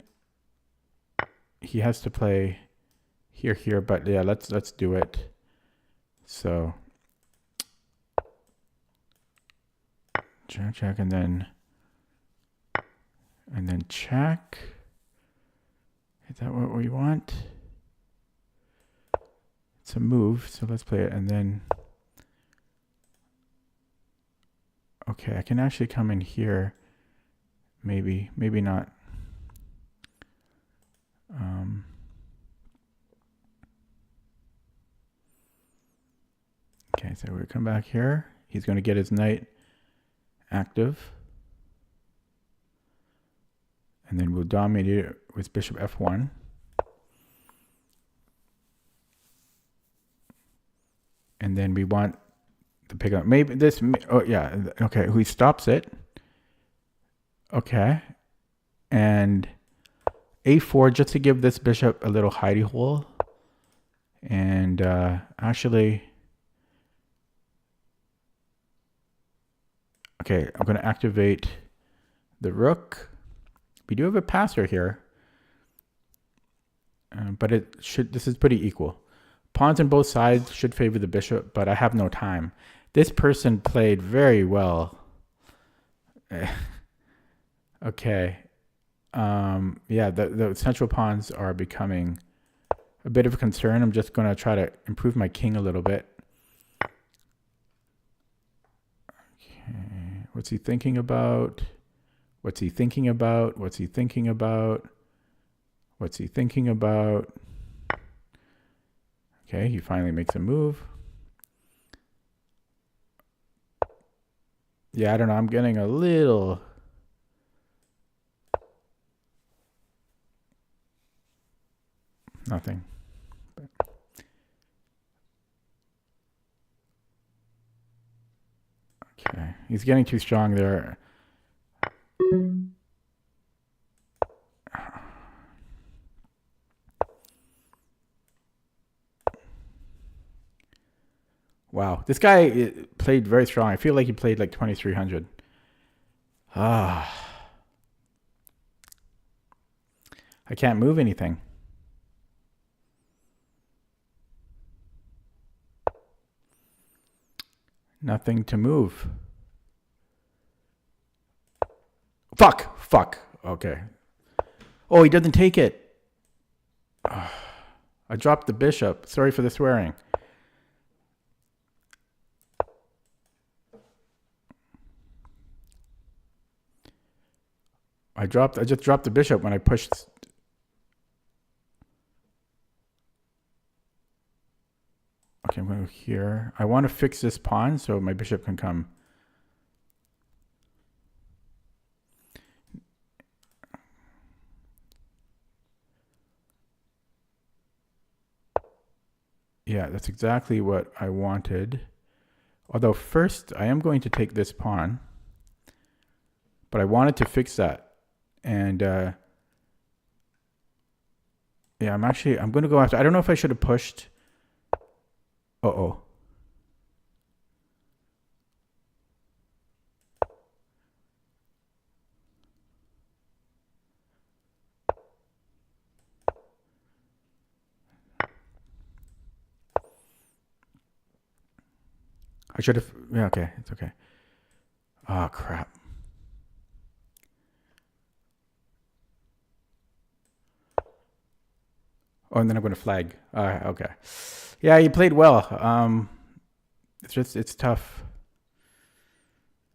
Speaker 1: he has to play here, but yeah, let's do it. So check, and then check. Is that what we want? It's a move, so let's play it, and then okay, I can actually come in here. Maybe not. Okay, so we come back here. He's going to get his knight active. And then we'll dominate it with bishop f1. And then we want to pick up maybe this. Oh, yeah. Okay. He stops it. Okay. And a4 just to give this bishop a little hidey hole. And actually, okay, I'm going to activate the rook. We do have a passer here, but this is pretty equal. Pawns on both sides should favor the bishop, but I have no time. This person played very well. Okay. Yeah, the central pawns are becoming a bit of a concern. I'm just going to try to improve my king a little bit. Okay. What's he thinking about? What's he thinking about? What's he thinking about? What's he thinking about? Okay, he finally makes a move. Yeah, I don't know. I'm getting a little... Nothing. Okay, he's getting too strong there. Wow, this guy played very strong. I feel like he played like 2,300. I can't move anything. Nothing to move. Fuck. Okay. Oh, he doesn't take it. I dropped the bishop. Sorry for the swearing. I just dropped the bishop when I pushed. Okay, I'm going to go here. I want to fix this pawn so my bishop can come. Yeah, that's exactly what I wanted. Although first, I am going to take this pawn. But I wanted to fix that. And yeah, I'm going to go after. I don't know if I should have pushed. Uh-oh. I should have. Yeah, okay. It's okay. Oh, crap. Oh, and then I'm going to flag. Okay. Yeah, you played well. It's tough.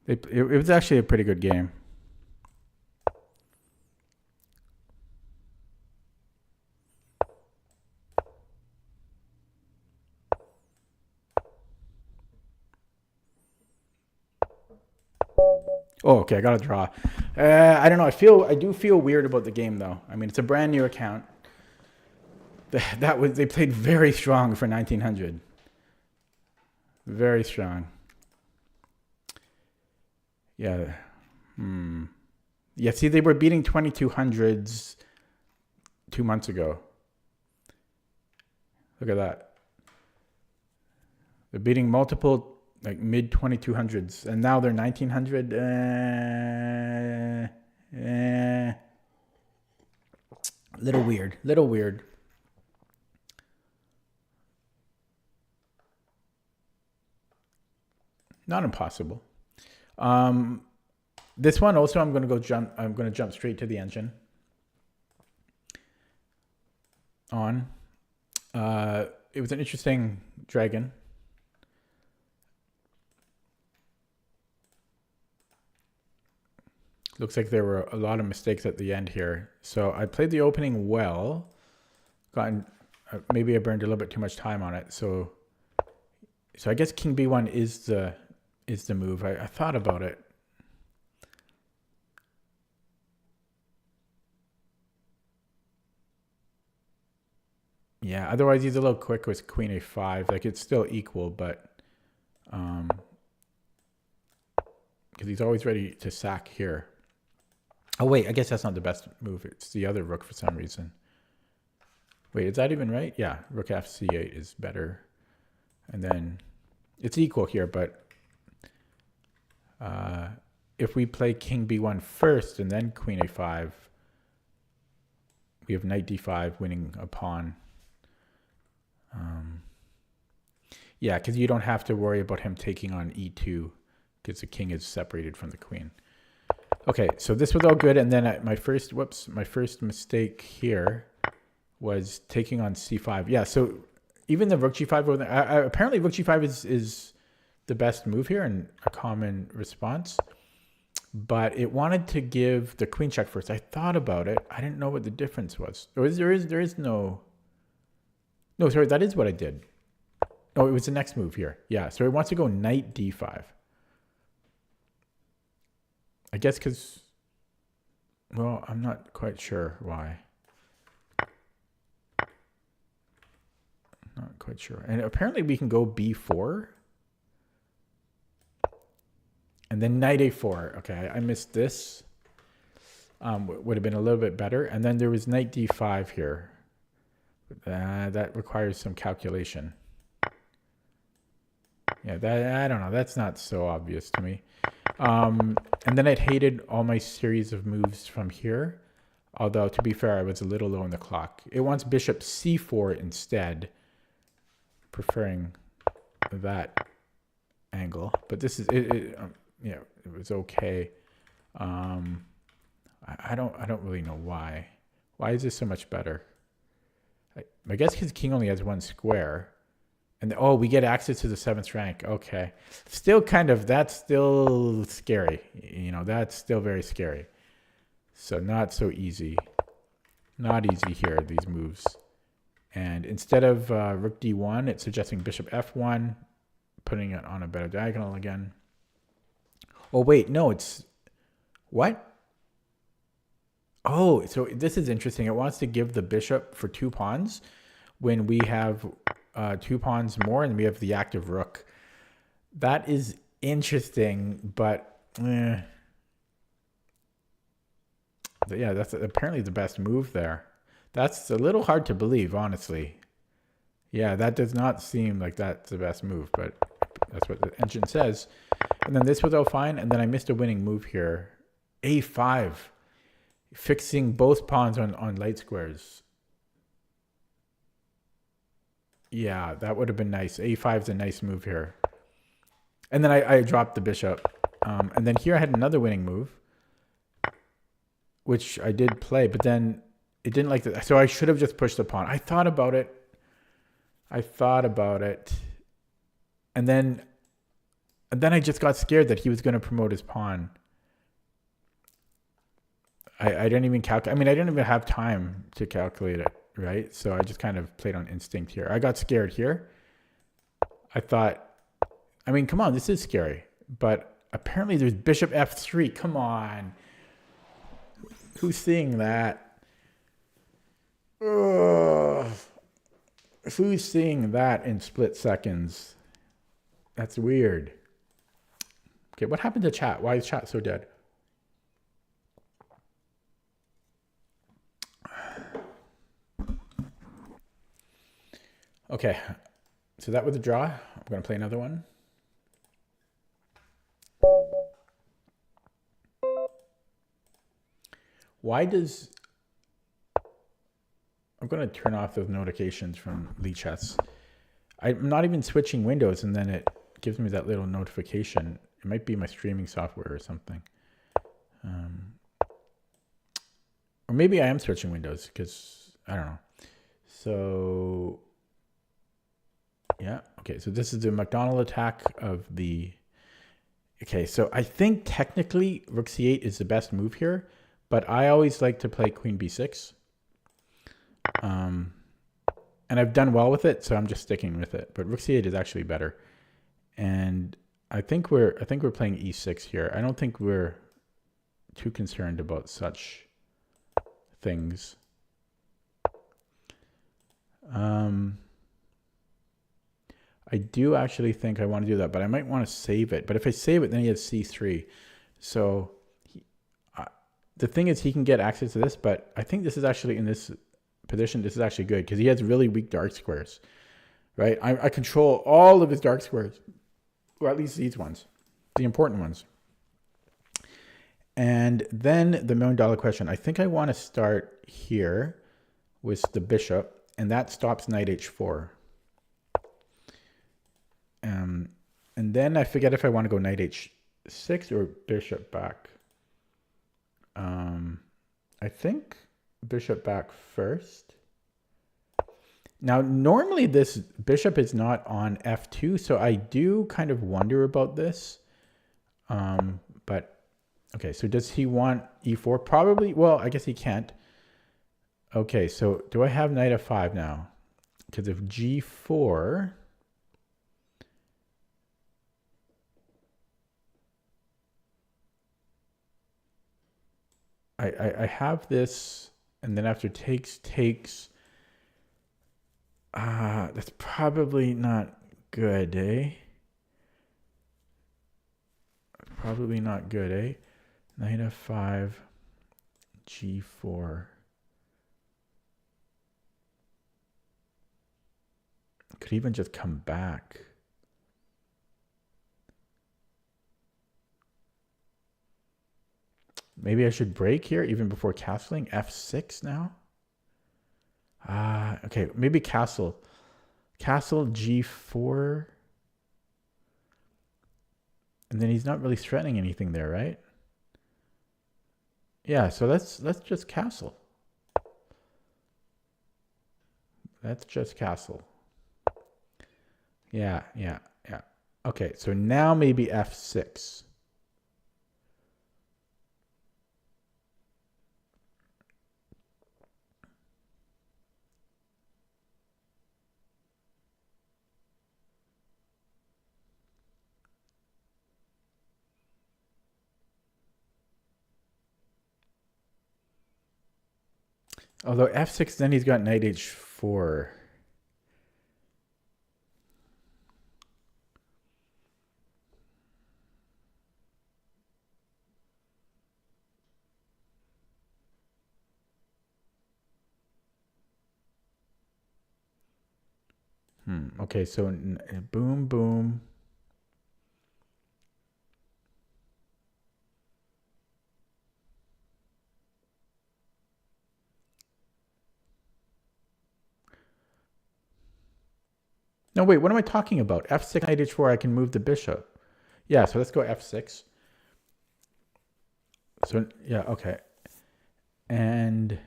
Speaker 1: It was actually a pretty good game. Oh, okay. I got a draw. I don't know. I do feel weird about the game though. I mean, it's a brand new account. They played very strong for 1900. Very strong. Yeah. Yeah, see, they were beating 2200s 2 months ago. Look at that. They're beating multiple, like, mid 2200s, and now they're 1900. Little weird. Not impossible. This one also, I'm going to jump straight to the engine. On. It was an interesting dragon. Looks like there were a lot of mistakes at the end here. So I played the opening well. Maybe I burned a little bit too much time on it. So I guess King B1 is the move. I thought about it. Yeah, otherwise he's a little quick with queen a5. Like it's still equal, but because he's always ready to sack here. Oh wait, I guess that's not the best move. It's the other rook for some reason. Wait, is that even right? Yeah, rook f c8 is better. And then it's equal here, but if we play king b1 first and then queen a5, we have knight d5 winning a pawn. Yeah, because you don't have to worry about him taking on e2 because the king is separated from the queen. Okay, so this was all good, and then my first mistake here was taking on c5. Yeah, so even the rook g5, apparently rook g5 is the best move here and a common response, but it wanted to give the queen check first. I thought about it. I didn't know what the difference was. There is no, sorry, that is what I did. Oh, it was the next move here. Yeah, so it wants to go knight d5. I guess because, well, I'm not quite sure why. Not quite sure. And apparently we can go b4. And then knight a4. Okay, I missed this. Would have been a little bit better. And then there was knight d5 here. That requires some calculation. Yeah, I don't know. That's not so obvious to me. And then I'd hated all my series of moves from here. Although, to be fair, I was a little low on the clock. It wants bishop c4 instead, preferring that angle. But this is yeah, it was okay. I don't really know why. Why is this so much better? I guess his king only has one square. And oh, we get access to the 7th rank. Okay. Still kind of, that's still scary. You know, that's still very scary. So not so easy. Not easy here, these moves. And instead of rook d1, it's suggesting bishop f1, putting it on a better diagonal again. Oh, wait, no, it's... What? Oh, so this is interesting. It wants to give the bishop for 2 pawns when we have 2 pawns more and we have the active rook. That is interesting, but yeah, that's apparently the best move there. That's a little hard to believe, honestly. Yeah, that does not seem like that's the best move, but that's what the engine says. And then this was all fine, and then I missed a winning move here. a5. Fixing both pawns on light squares. Yeah, that would have been nice. a5 is a nice move here. And then I dropped the bishop. And then here I had another winning move, which I did play, but then it didn't like that. So I should have just pushed the pawn. I thought about it. And then I just got scared that he was going to promote his pawn. I didn't even calculate. I mean, I didn't even have time to calculate it, right? So I just kind of played on instinct here. I got scared here. I thought, I mean, come on, this is scary. But apparently there's bishop f3. Come on. Who's seeing that? Ugh. Who's seeing that in split seconds? That's weird. Okay, what happened to chat? Why is chat so dead? Okay, so that was a draw. I'm going to play another one. Why does... I'm going to turn off those notifications from Lichess. I'm not even switching windows, and then it gives me that little notification. It might be my streaming software or something. Or maybe I am switching windows, because I don't know. So... yeah, okay, so this is the McDonald attack of the... Okay, so I think technically rook c8 is the best move here, but I always like to play queen b6. And I've done well with it, so I'm just sticking with it. But rook c8 is actually better. And I think we're playing e6 here. I don't think we're too concerned about such things. I do actually think I want to do that, but I might want to save it. But if I save it, then he has c3. So the thing is, he can get access to this, but I think this is actually, in this position, this is actually good because he has really weak dark squares, right? I control all of his dark squares, or at least these ones, the important ones. And then the $1,000,000 question. I think I want to start here with the bishop, and that stops knight h4. And then I forget if I want to go knight h6 or bishop back. I think bishop back first. Now, normally this bishop is not on f2, so I do kind of wonder about this. But, okay, so does he want e4? Probably, well, I guess he can't. Okay, so do I have knight f5 now? Because if g4... I have this, and then after takes, that's probably not good, eh? Probably not good, eh? Knight f5, g4. Could even just come back. Maybe I should break here even before castling. f6 now. Okay, maybe castle. Castle g4. And then he's not really threatening anything there, right? Yeah, so let's just castle. Let's just castle. Yeah. Okay, so now maybe f6. Although f6, then he's got knight h4. Okay, so boom, boom. No, wait, what am I talking about? f6, knight h4, I can move the bishop. Yeah, so let's go f6. So, yeah, okay. And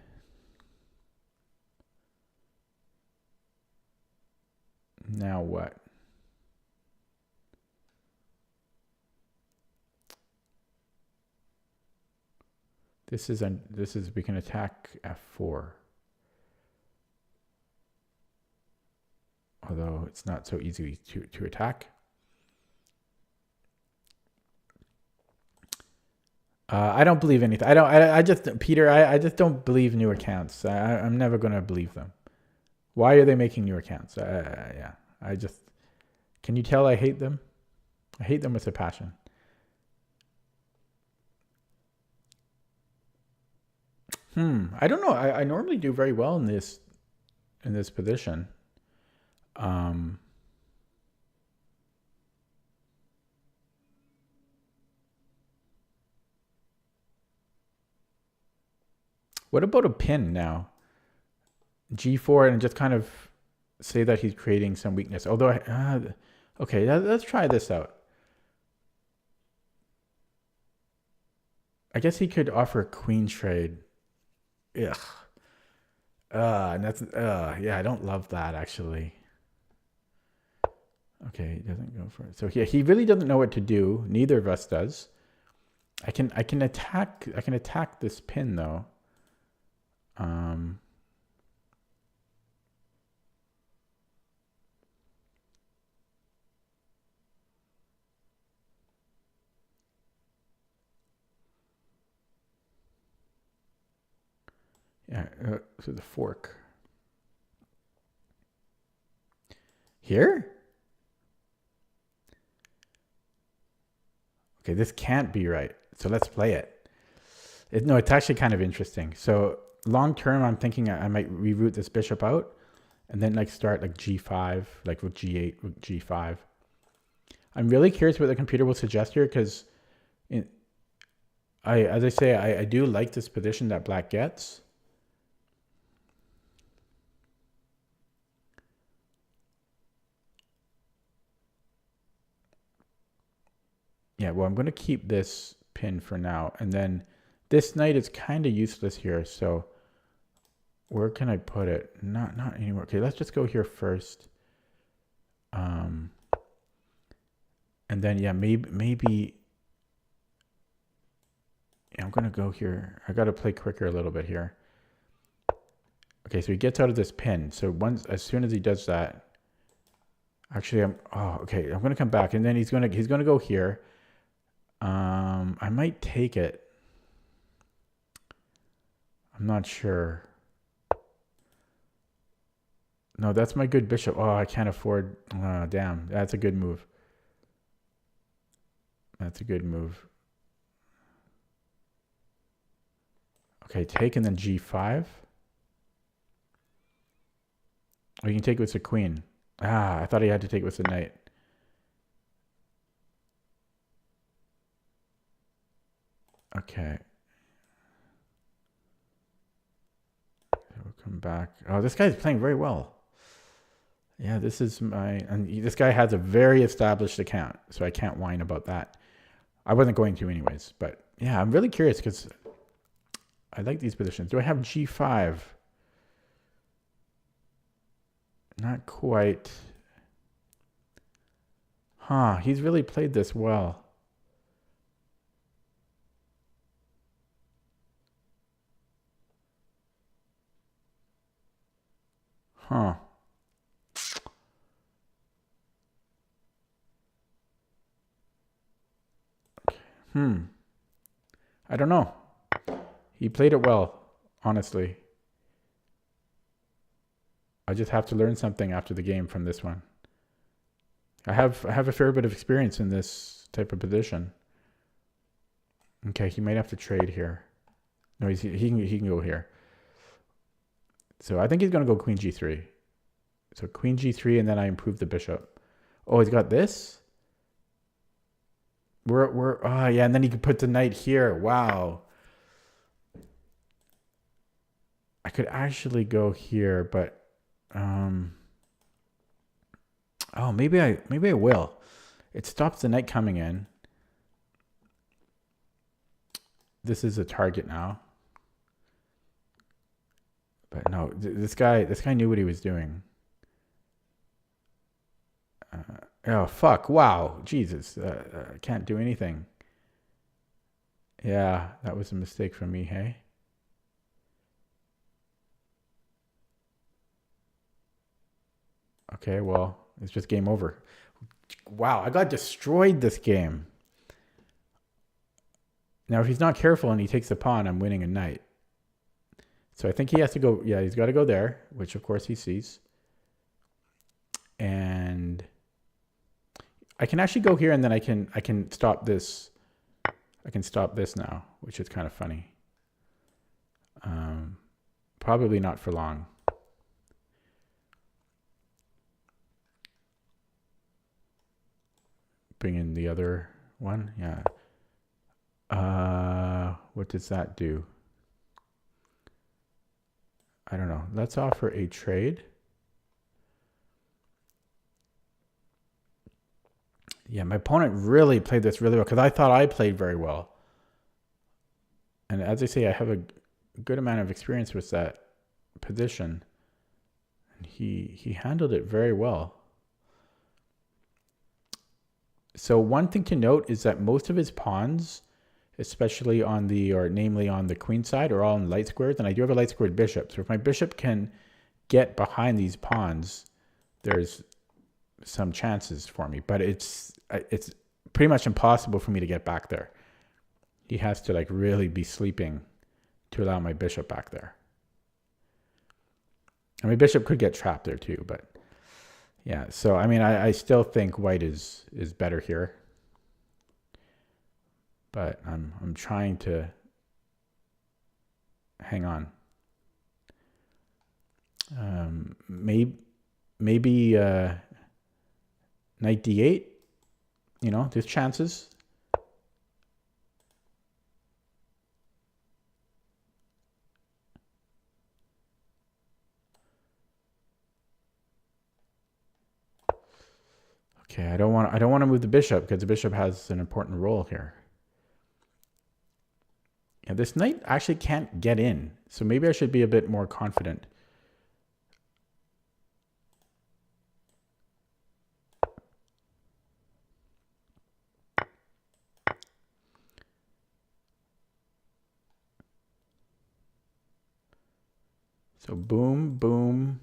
Speaker 1: now what? This is we can attack f4. Although it's not so easy to attack. I don't believe anything. I just, Peter, I just don't believe new accounts. I'm never going to believe them. Why are they making new accounts? Yeah, can you tell I hate them? I hate them with a passion. I don't know. I normally do very well in this position. What about a pin now? G4 and just kind of say that he's creating some weakness. Although, okay, let's try this out. I guess he could offer a queen trade. Ugh. And that's, yeah, I don't love that actually. Okay, he doesn't go for it. So yeah, he really doesn't know what to do. Neither of us does. I can attack this pin though. Yeah, so the fork. Here? Okay, this can't be right. So let's play it. No, it's actually kind of interesting. So long term, I'm thinking I might reroute this bishop out and then like start like g5, like rook g8, rook g5. I'm really curious what the computer will suggest here because as I say, I do like this position that black gets. Yeah, well, I'm going to keep this pin for now. And then this knight is kind of useless here. So where can I put it? Not anywhere. Okay, let's just go here first. And then, yeah, maybe yeah, I'm going to go here. I got to play quicker a little bit here. Okay, so he gets out of this pin. So as soon as he does that, actually, okay, I'm going to come back. And then he's going to go here. I might take it. I'm not sure. No, that's my good bishop. Oh, I can't afford. Oh, damn. That's a good move. That's a good move. Okay, take and then g5. Oh, you can take it with the queen. I thought he had to take it with the knight. Okay. We'll come back. Oh, this guy's playing very well. Yeah, this is this guy has a very established account, so I can't whine about that. I wasn't going to anyways, but yeah, I'm really curious because I like these positions. Do I have g5? Not quite. Huh, he's really played this well. Huh. I don't know. He played it well, honestly. I just have to learn something after the game from this one. I have a fair bit of experience in this type of position. Okay, he might have to trade here. No, he can go here. So I think he's going to go queen g3. So queen g3, and then I improve the bishop. Oh, he's got this? Yeah, and then he could put the knight here. Wow. I could actually go here, but oh, maybe I will. It stops the knight coming in. This is a target now. But no, this guy knew what he was doing. Oh, fuck. Wow. Jesus. I can't do anything. Yeah, that was a mistake from me, hey? Okay, well, it's just game over. Wow, I got destroyed this game. Now, if he's not careful and he takes the pawn, I'm winning a knight. So I think he has to go. Yeah, he's got to go there, which of course he sees. And I can actually go here, and then I can stop this. I can stop this now, which is kind of funny. Probably not for long. Bring in the other one. Yeah. What does that do? I don't know. Let's offer a trade. Yeah, my opponent really played this really well because I thought I played very well. And as I say, I have a good amount of experience with that position. And he handled it very well. So one thing to note is that most of his pawns, especially namely on the queen side, are all in light squares. And I do have a light squared bishop. So if my bishop can get behind these pawns, there's some chances for me. But it's pretty much impossible for me to get back there. He has to like really be sleeping to allow my bishop back there. And my bishop could get trapped there too, but Yeah, so I mean, I still think white is better here, but I'm trying to hang on. Maybe knight d8. You know, there's chances. Okay, I don't want to move the bishop because the bishop has an important role here. Yeah, this knight actually can't get in, so maybe I should be a bit more confident. So boom, boom.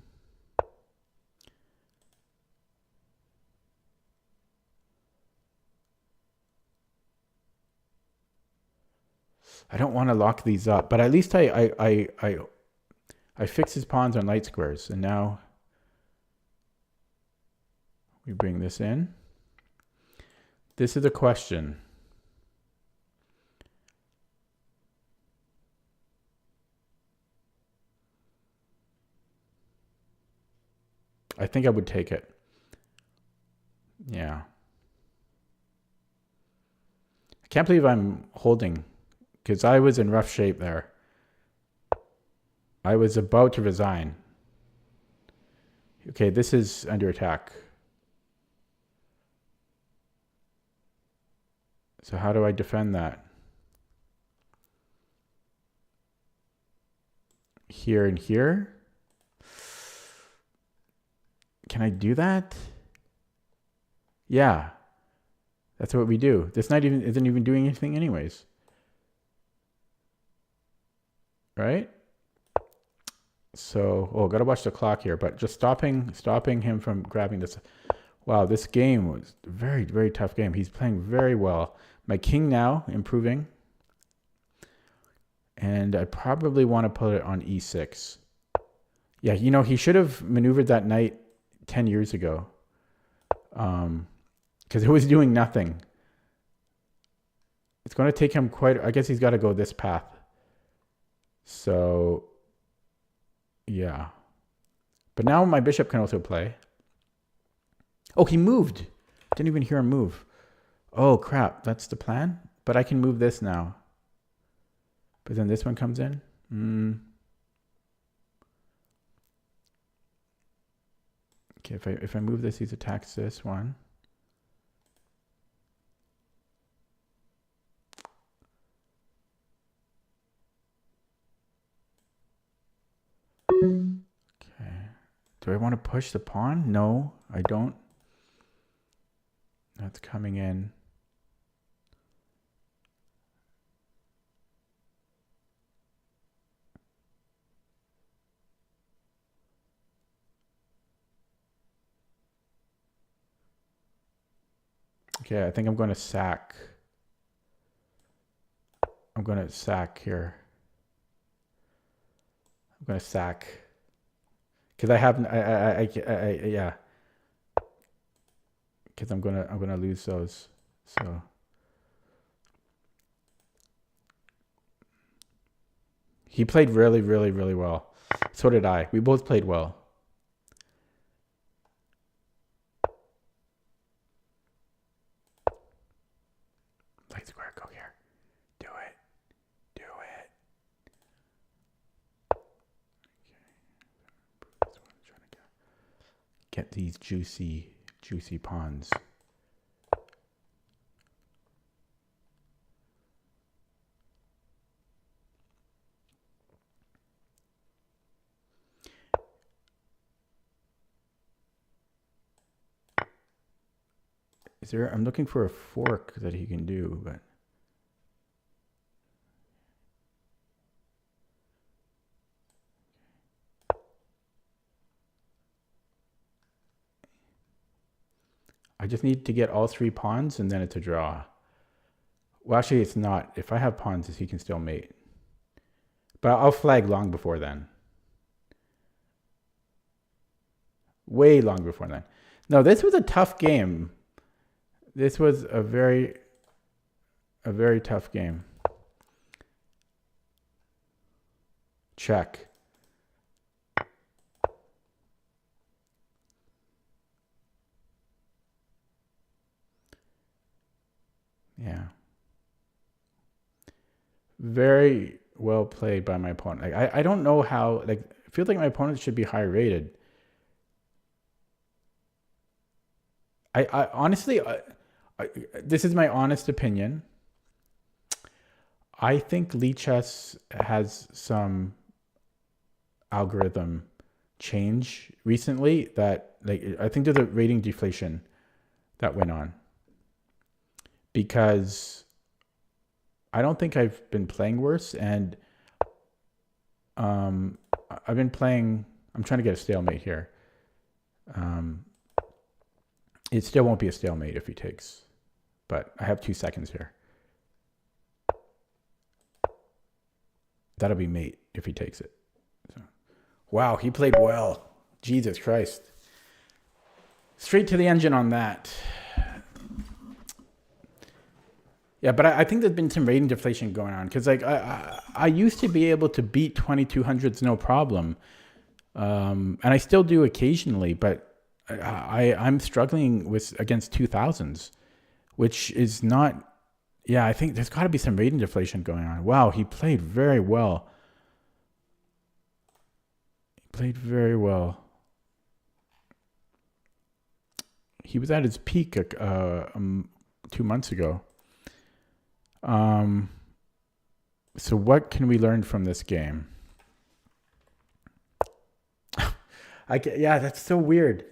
Speaker 1: I don't want to lock these up, but at least I fix his pawns on light squares, and now we bring this in. This is the question. I think I would take it. Yeah. I can't believe I'm holding, because I was in rough shape there. I was about to resign. Okay, this is under attack. So how do I defend that? Here and here? Can I do that? Yeah. That's what we do. This knight isn't even doing anything anyways. Right? So, oh, gotta watch the clock here, but just stopping him from grabbing this. Wow, this game was a very, very tough game. He's playing very well. My king now improving. And I probably want to put it on e6. Yeah, you know, he should have maneuvered that knight 10 years ago. Because it was doing nothing. It's going to take him quite... I guess he's got to go this path. So, yeah. But now my bishop can also play. Oh, he moved. Didn't even hear him move. Oh, crap. That's the plan? But I can move this now. But then this one comes in. Okay, if I move this, he attacks this one. Okay. Do I want to push the pawn? No, I don't. That's coming in. Okay, I think I'm going to sack. I'm going to sack here. I'm going to sack. Because I have, yeah. Because I'm gonna lose those. So. He played really, really, really well. So did I. We both played well. Light square, go here. Do it. Do it. Okay. This one, trying to get these juicy pawns. Is there, I'm looking for a fork that he can do, but I just need to get all three pawns and then it's a draw. Well, actually it's not. If I have pawns, he can still mate. But I'll flag long before then. Way long before then. No, this was a tough game. This was a very tough game. Check. Yeah. Very well played by my opponent. Like, I don't know how, like, I feel like my opponent should be higher rated. I honestly, this is my honest opinion. I think Lichess has some algorithm change recently that, like, I think there's a rating deflation that went on, because I don't think I've been playing worse, and I've been playing, I'm trying to get a stalemate here. It still won't be a stalemate if he takes, but I have 2 seconds here. That'll be mate if he takes it. So, wow, he played well. Jesus Christ. Straight to the engine on that. Yeah, but I think there's been some rating deflation going on, because like I used to be able to beat 2200s no problem, and I still do occasionally, but I'm struggling against 2000s, which is not. Yeah, I think there's got to be some rating deflation going on. Wow, he played very well. He played very well. He was at his peak 2 months ago. So what can we learn from this game? Yeah, that's so weird.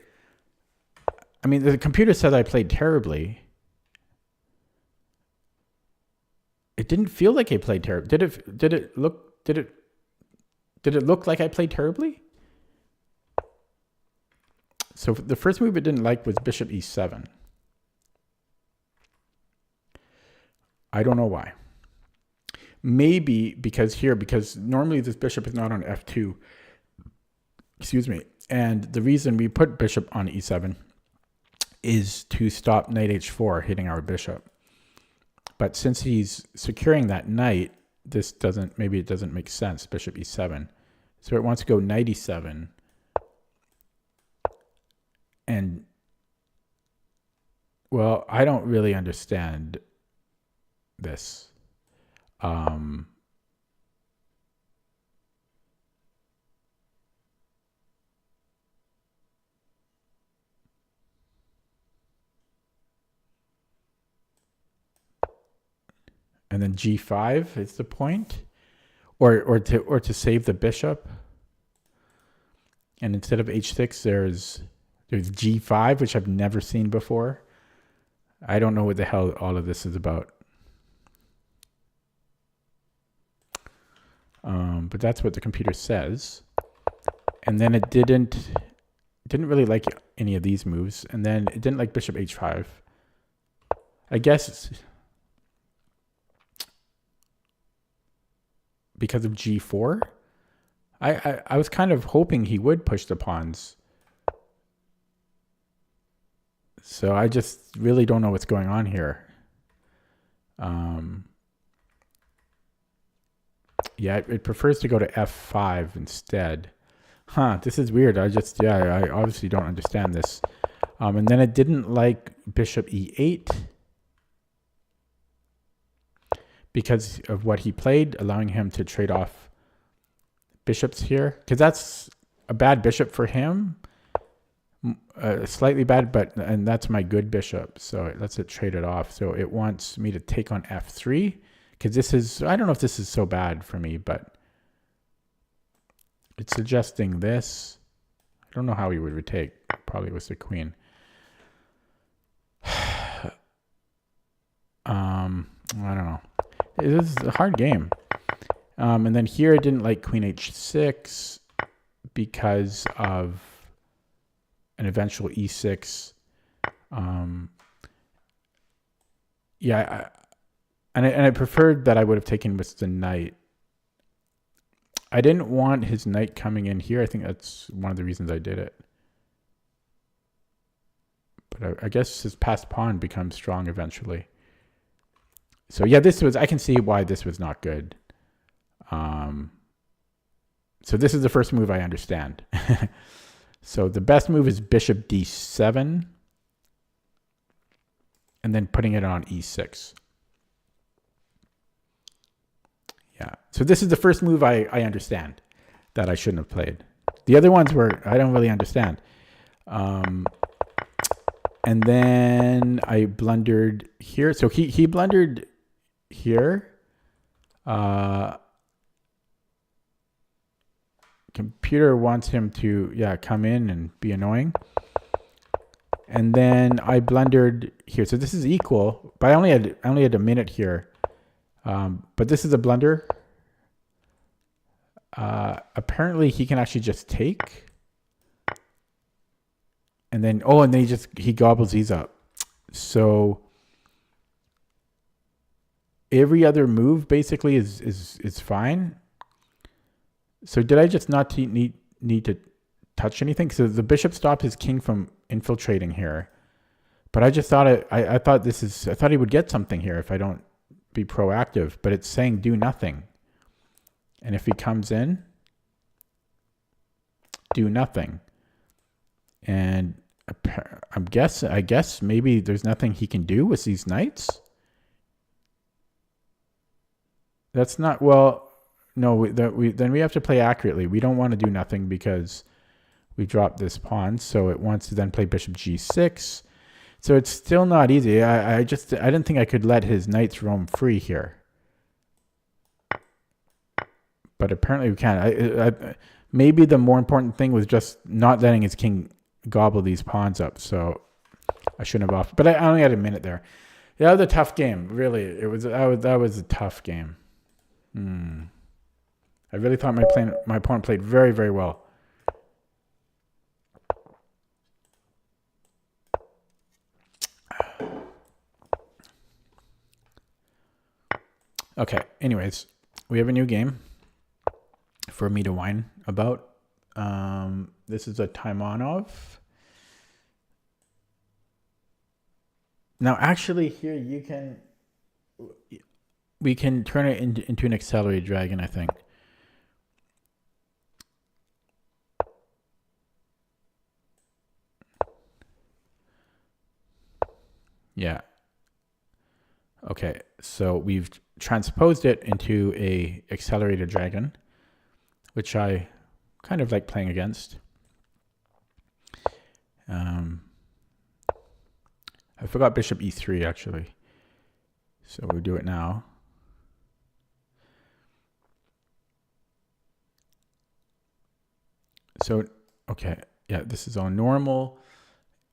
Speaker 1: I mean, the computer said I played terribly. It didn't feel like I played terribly. Did it look like I played terribly? So the first move it didn't like was bishop e7. I don't know why. Maybe because normally this bishop is not on f2. Excuse me. And the reason we put bishop on e7 is to stop knight h4 hitting our bishop. But since he's securing that knight, maybe it doesn't make sense, bishop e7. So it wants to go knight e7. And, well, I don't really understand this. And then g5 is the point, or to save the bishop. And instead of h6, there's g5, which I've never seen before. I don't know what the hell all of this is about. But that's what the computer says. And then it didn't really like any of these moves. And then it didn't like bishop h5. I guess because of g4. I was kind of hoping he would push the pawns. So I just really don't know what's going on here. Yeah, it prefers to go to f5 instead. Huh, this is weird. I obviously don't understand this. And then it didn't like bishop e8 because of what he played, allowing him to trade off bishops here. Because that's a bad bishop for him. Slightly bad, and that's my good bishop. So it lets it trade it off. So it wants me to take on f3. Because this is, I don't know if this is so bad for me, but it's suggesting this. I don't know how he would retake. Probably with the queen. I don't know. This is a hard game. And then here it didn't like queen h6 because of an eventual e6. Yeah, and I preferred that I would have taken with the knight. I didn't want his knight coming in here. I think that's one of the reasons I did it. But I guess his passed pawn becomes strong eventually. So yeah, I can see why this was not good. So this is the first move I understand. So the best move is bishop d7 and then putting it on e6. Yeah. So this is the first move I understand that I shouldn't have played. The other ones I don't really understand. And then I blundered here. So he blundered here. Computer wants him to come in and be annoying. And then I blundered here. So this is equal, but I only had a minute here. But this is a blunder. Apparently he can actually just take. And then he gobbles these up. So every other move basically is fine. So did I just not need to touch anything? So the bishop stopped his king from infiltrating here. But I just thought I thought he would get something here if I don't be proactive, but it's saying do nothing. And if he comes in, do nothing. And I guess maybe there's nothing he can do with these knights. That's not, well, no, then we have to play accurately. We don't want to do nothing because we dropped this pawn. So it wants to then play bishop g6. So it's still not easy. I didn't think I could let his knights roam free here. But apparently we can. Maybe the more important thing was just not letting his king gobble these pawns up. So I shouldn't have offered. But I only had a minute there. Yeah, that was a tough game. Really, that was a tough game. I really thought my opponent played very, very well. Okay, anyways, we have a new game for me to whine about. This is a Taimanov. Now, actually, here we can turn it into an accelerated dragon, I think. Yeah. Okay, so we've transposed it into a accelerated dragon, which I kind of like playing against. I forgot bishop e3 actually, so we'll do it now. So, okay, yeah, this is on normal,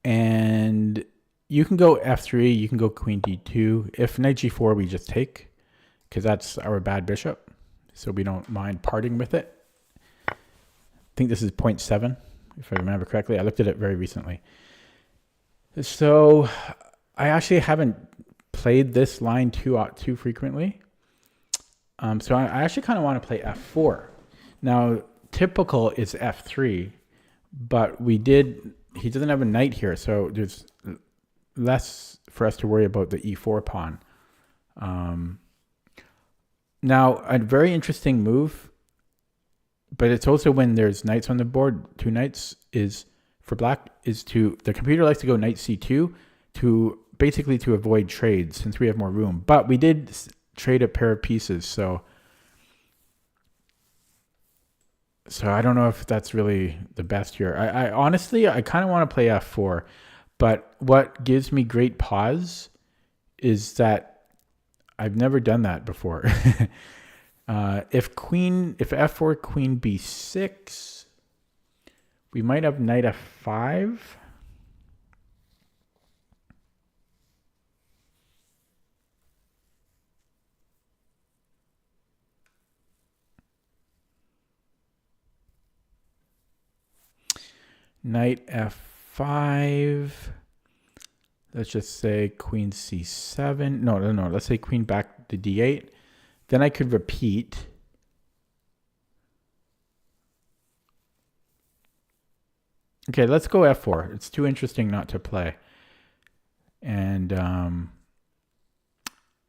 Speaker 1: and you can go f3, you can go queen d2. If knight g4, we just take, because that's our bad bishop, so we don't mind parting with it. I think this is 0.7, if I remember correctly. I looked at it very recently. So I actually haven't played this line too frequently. So I actually kind of want to play f4. Now, typical is f3, but he doesn't have a knight here, so there's less for us to worry about the e4 pawn. Now, a very interesting move, but it's also when there's knights on the board, two knights, is for black, is the computer likes to go knight c2 to basically to avoid trades since we have more room. But we did trade a pair of pieces, so I don't know if that's really the best here. I honestly, I kind of want to play f4, but what gives me great pause is that I've never done that before. If f4, queen b6, we might have knight f5. Knight f5. Let's just say queen c7. No. Let's say queen back to d8. Then I could repeat. Okay, let's go f4. It's too interesting not to play. And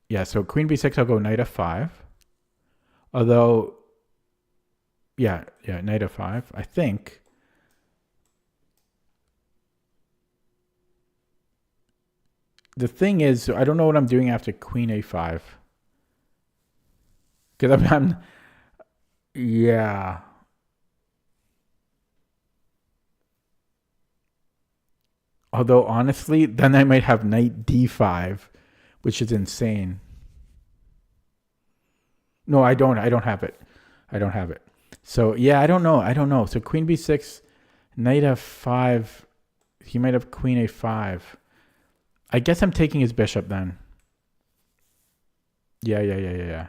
Speaker 1: yeah, so queen b6, I'll go knight f5. Although, yeah, knight f5, I think. The thing is, I don't know what I'm doing after queen a5. Because yeah. Although, honestly, then I might have knight d5, which is insane. No, I don't. I don't have it. I don't have it. So, yeah, I don't know. I don't know. So, queen b6, knight f5. He might have queen a5. I guess I'm taking his bishop then. Yeah.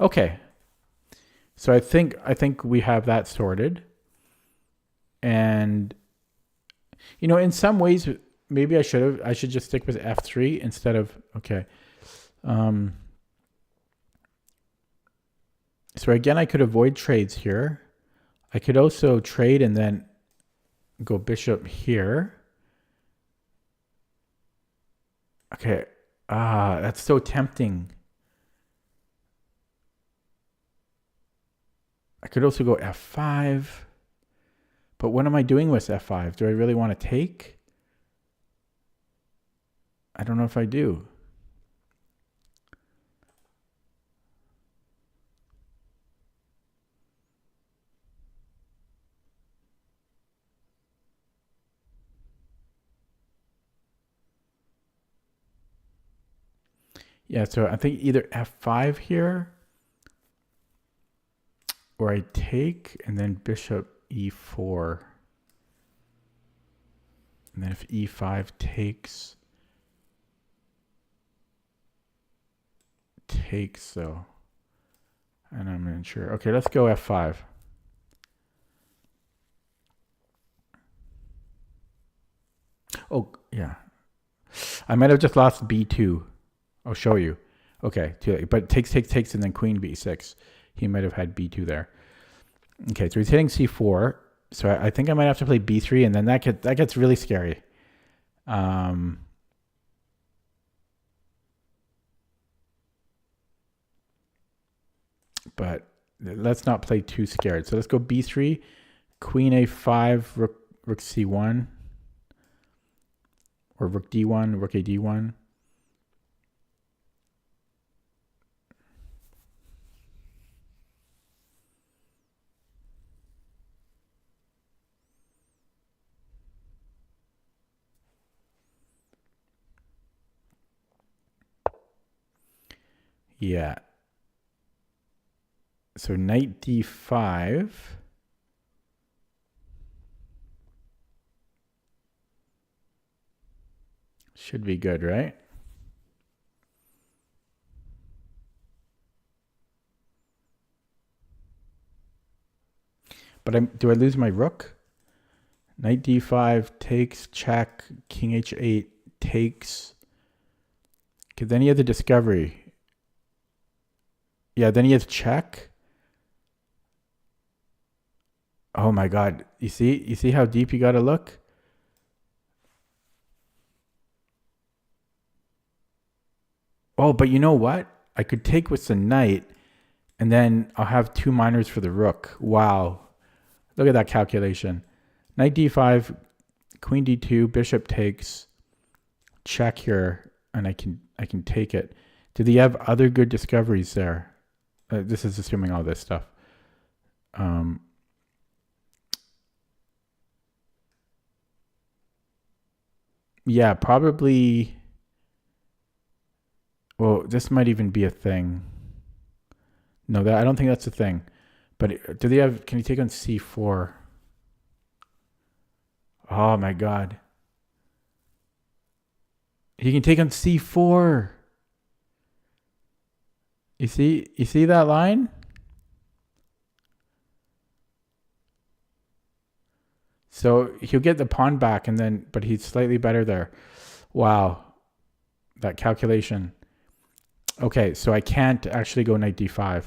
Speaker 1: Okay. So I think we have that sorted. And you know, in some ways maybe I should just stick with f3 instead of okay. So again, I could avoid trades here. I could also trade and then go bishop here. Okay. That's so tempting. I could also go f5. But what am I doing with f5? Do I really want to take? I don't know if I do. Yeah, so I think either f5 here, or I take and then bishop e4. And then if e5 takes though. And I'm not sure. Okay, let's go f5. Oh, yeah. I might have just lost b2. I'll show you. Okay, too late. But takes, and then queen b6. He might have had b2 there. Okay, so he's hitting c4. So I think I might have to play b3, and then that gets really scary. But let's not play too scared. So let's go b3, queen a5, rook c1, or rook d1, rook a d1. Yeah. So knight d5. Should be good, right? But do I lose my rook? Knight d5 takes, check, king h8 takes. Because then he has a discovery. Yeah, then he has check. Oh my god. You see how deep you gotta look? Oh, but you know what? I could take with the knight, and then I'll have two minors for the rook. Wow. Look at that calculation. Knight d5, queen d2, bishop takes, check here, and I can take it. Do they have other good discoveries there? This is assuming all this stuff. Yeah, probably. Well, this might even be a thing. No, I don't think that's a thing. But do they have? Can you take on c4? Oh my god. He can take on c4. You see that line? So he'll get the pawn back, and then, but he's slightly better there. Wow, that calculation. Okay, so I can't actually go knight d5.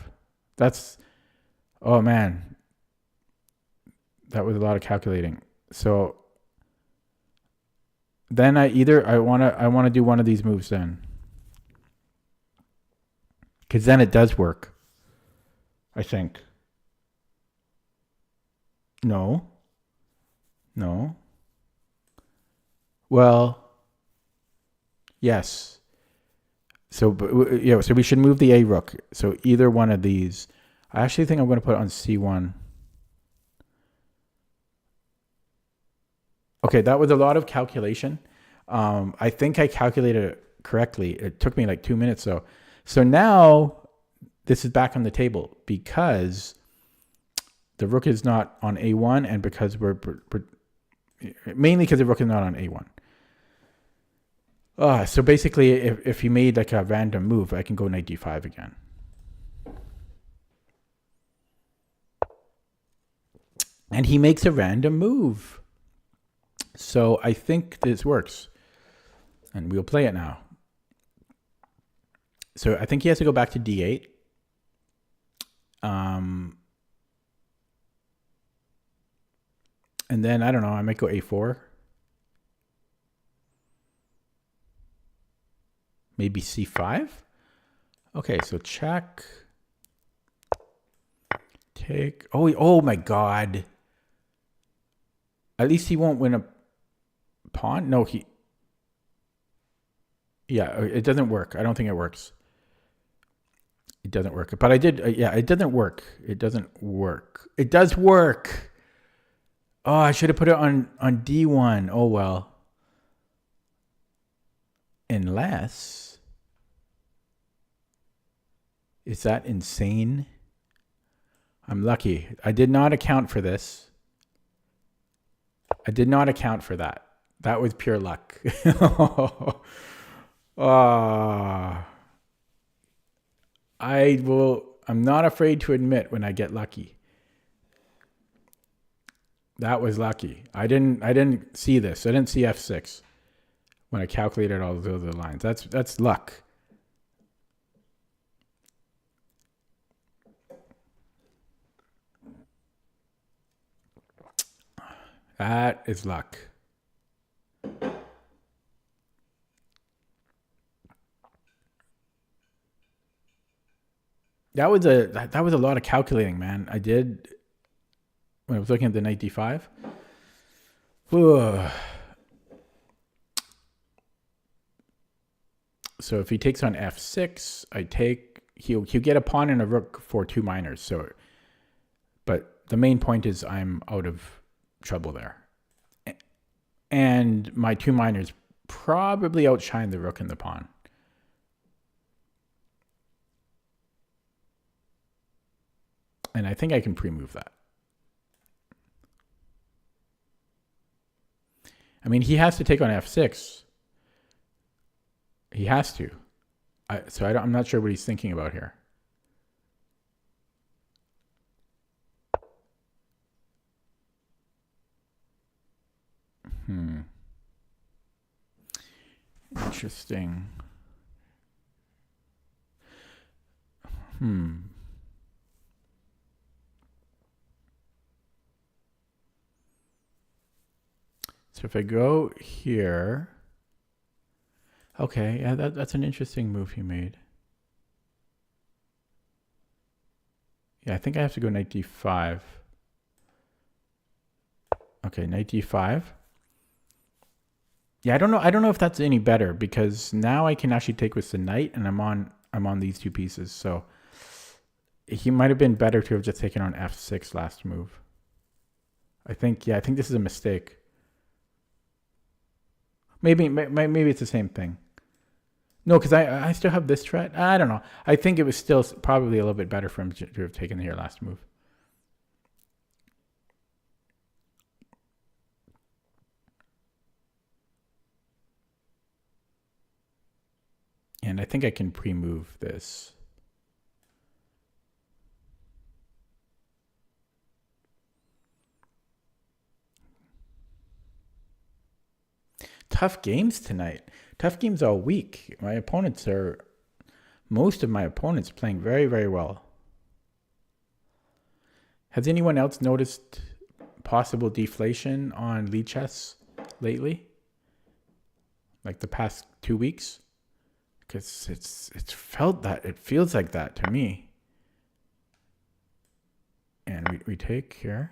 Speaker 1: That's, oh man, that was a lot of calculating. So Then I wanna do one of these moves then. Because then it does work. I think. No. No. Well, yes. So yeah, so we should move the A rook. So either one of these. I actually think I'm going to put it on C1. Okay, that was a lot of calculation. I think I calculated it correctly. It took me like 2 minutes though. So now this is back on the table because the rook is not on A1 and because we're mainly because the rook is not on A1. So basically, if he made like a random move, I can go knight d5 again. And he makes a random move. So I think this works. And we'll play it now. So I think he has to go back to d8. And then, I don't know, I might go a4. Maybe c5? Okay, so check. Take. Oh my God. At least he won't win a pawn. No, yeah, it doesn't work. I don't think it works. It doesn't work. But I did. Yeah, it doesn't work. It doesn't work. It does work. Oh, I should have put it on d1. Oh well. Unless. Is that insane? I'm lucky. I did not account for this. I did not account for that. That was pure luck. I'm not afraid to admit when I get lucky. That was lucky. I didn't see this. I didn't see f6 when I calculated all those other lines. That's luck. That is luck. That was a lot of calculating, man. I did when I was looking at the knight d5. So if he takes on f6, he'll get a pawn and a rook for 2 minors. So, but the main point is I'm out of trouble there. And my 2 minors probably outshine the rook and the pawn. And I think I can pre-move that. I mean, he has to take on f6. He has to. I'm not sure what he's thinking about here. Interesting. So if I go here, okay, yeah, that's an interesting move he made. Yeah, I think I have to go knight d5. Okay, knight d5. Yeah, I don't know if that's any better because now I can actually take with the knight and I'm on these 2 pieces. So he might have been better to have just taken on f6 last move. I think this is a mistake. Maybe it's the same thing. No, because I still have this threat. I don't know. I think it was still probably a little bit better for him to have taken here last move. And I think I can pre-move this. Tough games tonight. Tough games all week. Most of my opponents playing very, very well. Has anyone else noticed possible deflation on lead chess lately? like the past 2 weeks, because it's felt that, it feels like that to me. And we take here.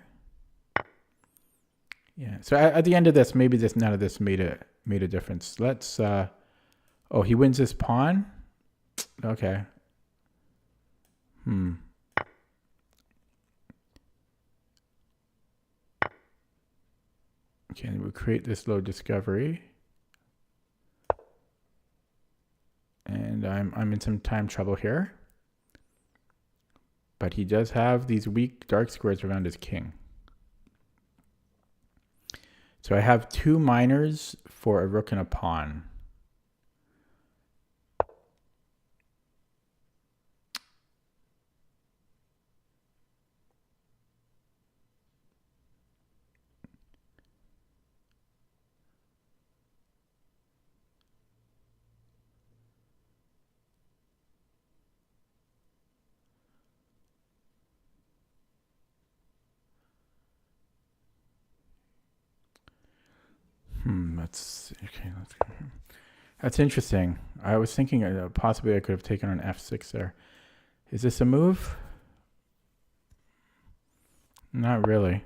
Speaker 1: Yeah. So at the end of this, maybe none of this made a difference. Let's. Oh, he wins this pawn. Okay. Okay, we'll create this little discovery. And I'm in some time trouble here. But he does have these weak dark squares around his king. So I have 2 minors for a rook and a pawn. That's interesting. I was thinking possibly I could have taken on f6 there. Is this a move? Not really.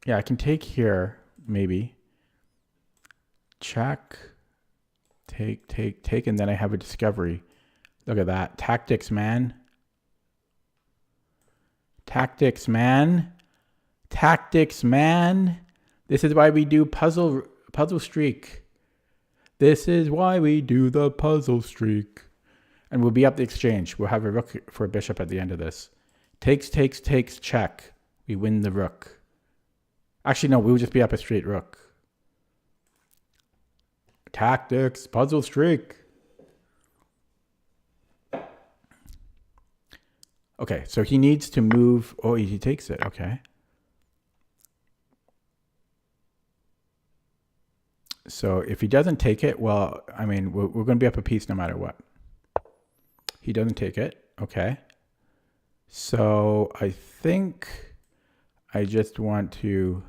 Speaker 1: Yeah, I can take here, maybe. Check. Take, and then I have a discovery. Look at that. Tactics, man. Tactics, man. Tactics, man. This is why we do puzzle streak. This is why we do the puzzle streak. And we'll be up the exchange. We'll have a rook for a bishop at the end of this. Takes, check. We win the rook. Actually, no, we'll just be up a straight rook. Tactics, puzzle streak. Okay, so he needs to move. Oh, he takes it. Okay. So if he doesn't take it, well, I mean, we're going to be up a piece no matter what. He doesn't take it. Okay. So I think I just want to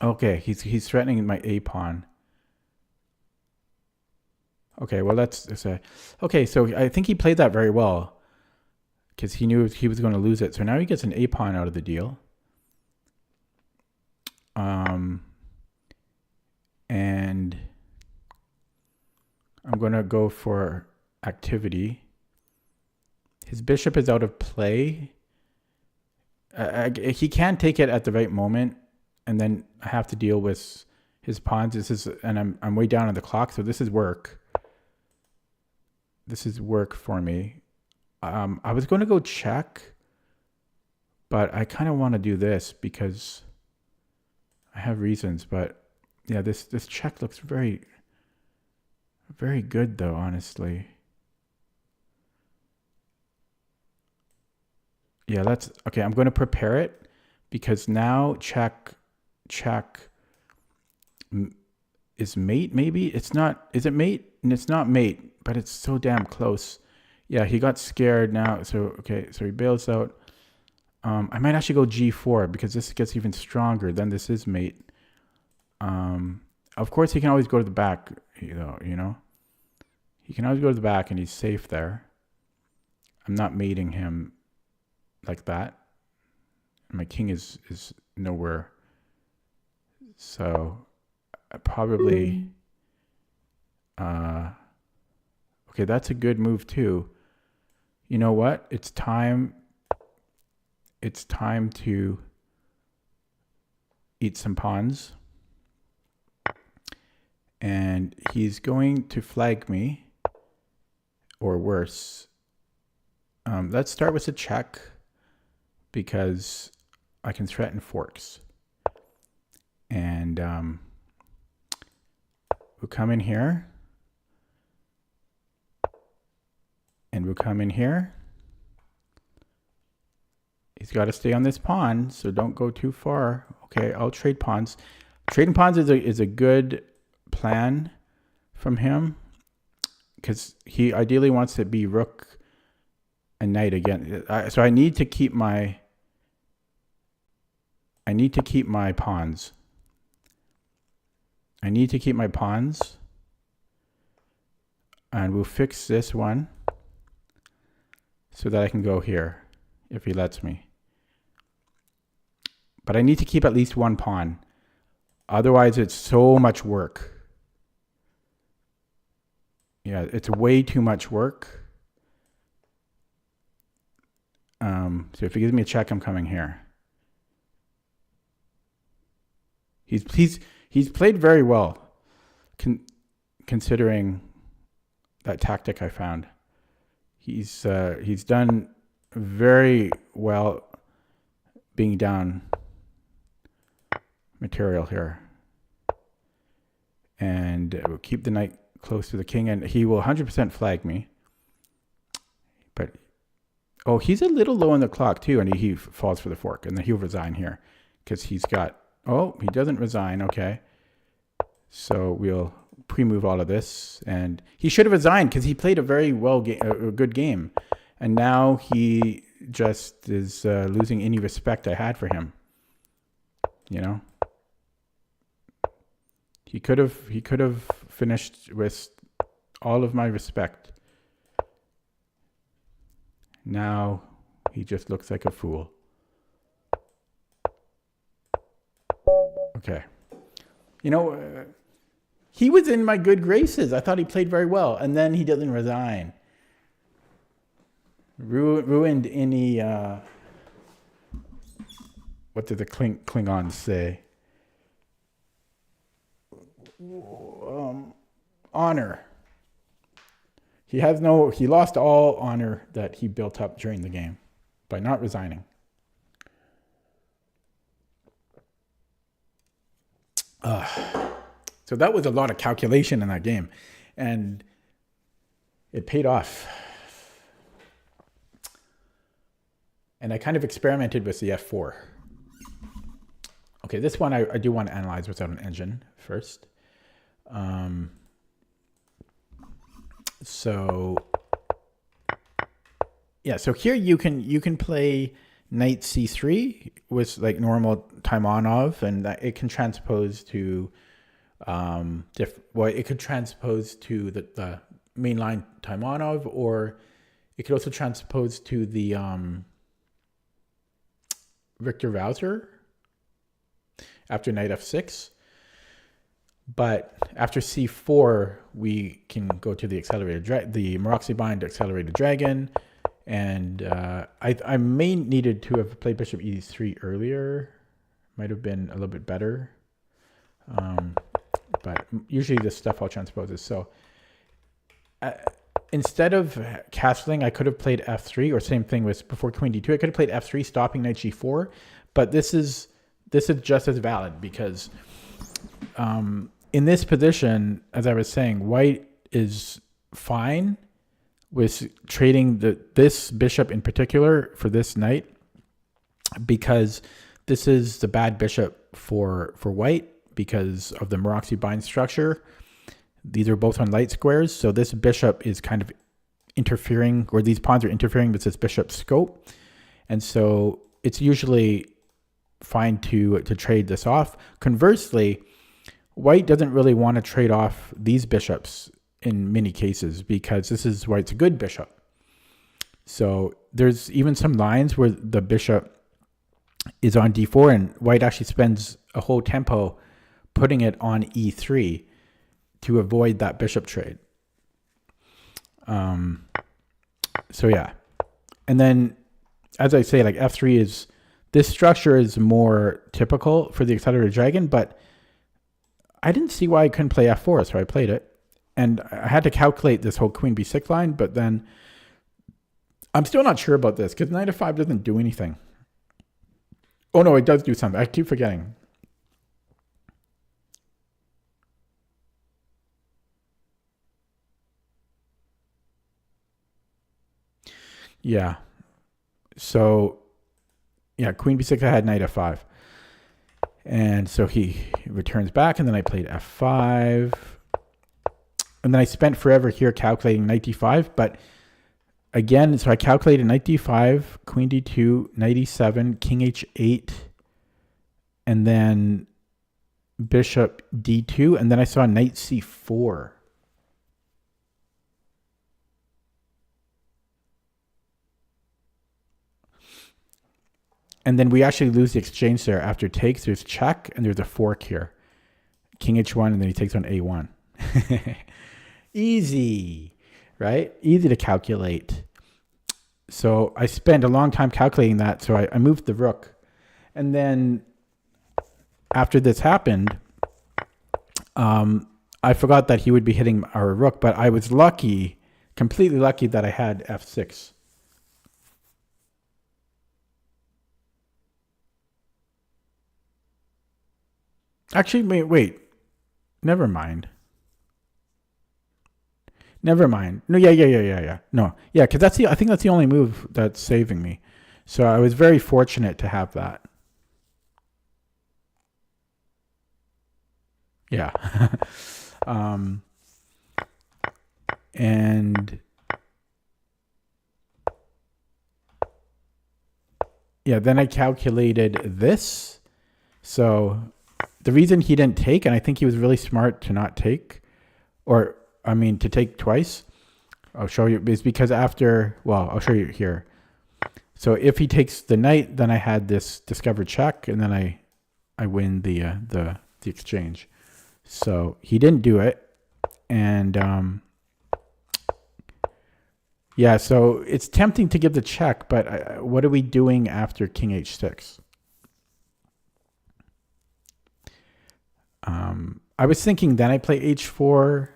Speaker 1: okay, he's threatening my a pawn. Okay, well let's say okay, so I think he played that very well because he knew he was going to lose it. So now he gets an a pawn out of the deal. And I'm going to go for activity. His bishop is out of play. He can't take it at the right moment, and then I have to deal with his pawns. This is, and I'm way down on the clock, so this is work. This is work for me. I was going to go check, but I kind of want to do this because I have reasons. But yeah, this check looks very, very good, though, honestly. Yeah, okay. I'm going to prepare it because now check is mate. Maybe it's not. Is it mate? And it's not mate, but it's so damn close. Yeah, he got scared now. So okay, so he bails out. I might actually go G4 because this gets even stronger. Then this is mate. Of course, he can always go to the back. You know, he can always go to the back, and he's safe there. I'm not mating him like that. My king is nowhere. So I probably okay, that's a good move too. You know what? It's time to eat some pawns. And he's going to flag me, or worse. Let's start with a check because I can threaten forks. And we'll come in here. And we'll come in here. He's got to stay on this pawn, so don't go too far. Okay, I'll trade pawns. Trading pawns is a good plan from him because he ideally wants to be rook and knight again. So I need to keep my I need to keep my pawns. And we'll fix this one so that I can go here if he lets me. But I need to keep at least one pawn. Otherwise, it's so much work. Yeah, it's way too much work. So if he gives me a check, I'm coming here. He's played very well, considering that tactic I found. He's done very well being down material here. And we'll keep the knight close to the king, and he will 100% flag me. But, oh, he's a little low on the clock too, and he falls for the fork, and then he'll resign here because he's got, oh, he doesn't resign, okay. So we'll pre-move all of this, and he should have resigned because he played a very a good game, and now he just is losing any respect I had for him. You know, he could have finished with all of my respect. Now he just looks like a fool. Okay, you know. He was in my good graces. I thought he played very well. And then he doesn't resign. Ruined any... what did the Klingons say? Honor. He lost all honor that he built up during the game by not resigning. So that was a lot of calculation in that game, and it paid off. And I kind of experimented with the F4. Okay, this one I do want to analyze without an engine first. So yeah, so here you can play knight c3 with like normal Taimanov, and that it can transpose to it could transpose to the mainline Taimanov, or it could also transpose to the Victor Wowzer after knight f6. But after c4, we can go to the accelerated the Maroczy-bind accelerated dragon, and I may needed to have played bishop e3 earlier. Might have been a little bit better. But usually this stuff all transposes. So instead of castling, I could have played f3, or same thing with before queen d2. I could have played f3, stopping knight g4. But this is just as valid because in this position, as I was saying, white is fine with trading this bishop in particular for this knight, because this is the bad bishop for white because of the Maroczy-bind structure. These are both on light squares, so this bishop is kind of interfering, or these pawns are interfering with this bishop's scope, and so it's usually fine to trade this off. Conversely, white doesn't really want to trade off these bishops in many cases because this is white's good bishop. So there's even some lines where the bishop is on d4 and white actually spends a whole tempo putting it on e3 to avoid that bishop trade. So yeah. And then, as I say, like f3 is, this structure is more typical for the accelerated dragon, but I didn't see why I couldn't play f4, so I played it. And I had to calculate this whole queen b6 line, but then I'm still not sure about this because knight f5 doesn't do anything. Oh no, it does do something. I keep forgetting. Yeah. So, yeah, queen b6, I had knight f5. And so he returns back, and then I played f5. And then I spent forever here calculating knight d5. But again, so I calculated knight d5, queen d2, knight e7, king h8, and then bishop d2, and then I saw knight c4. And then we actually lose the exchange there. After takes, there's check, and there's a fork here. King h1, and then he takes on a1. Easy, right? Easy to calculate. So I spent a long time calculating that, so I moved the rook. And then after this happened, I forgot that he would be hitting our rook, but I was lucky, completely lucky, that I had f6. Actually, wait. Never mind. Never mind. No, yeah. No, yeah, because I think that's the only move that's saving me. So I was very fortunate to have that. Yeah. And yeah, then I calculated this. So the reason he didn't take, and I think he was really smart to not take, or I mean to take twice, I'll show you, is because after, well, I'll show you here. So if he takes the knight, then I had this discovered check, and then I win the exchange. So he didn't do it, and yeah, so it's tempting to give the check, but what are we doing after king h6? I was thinking then I play h4.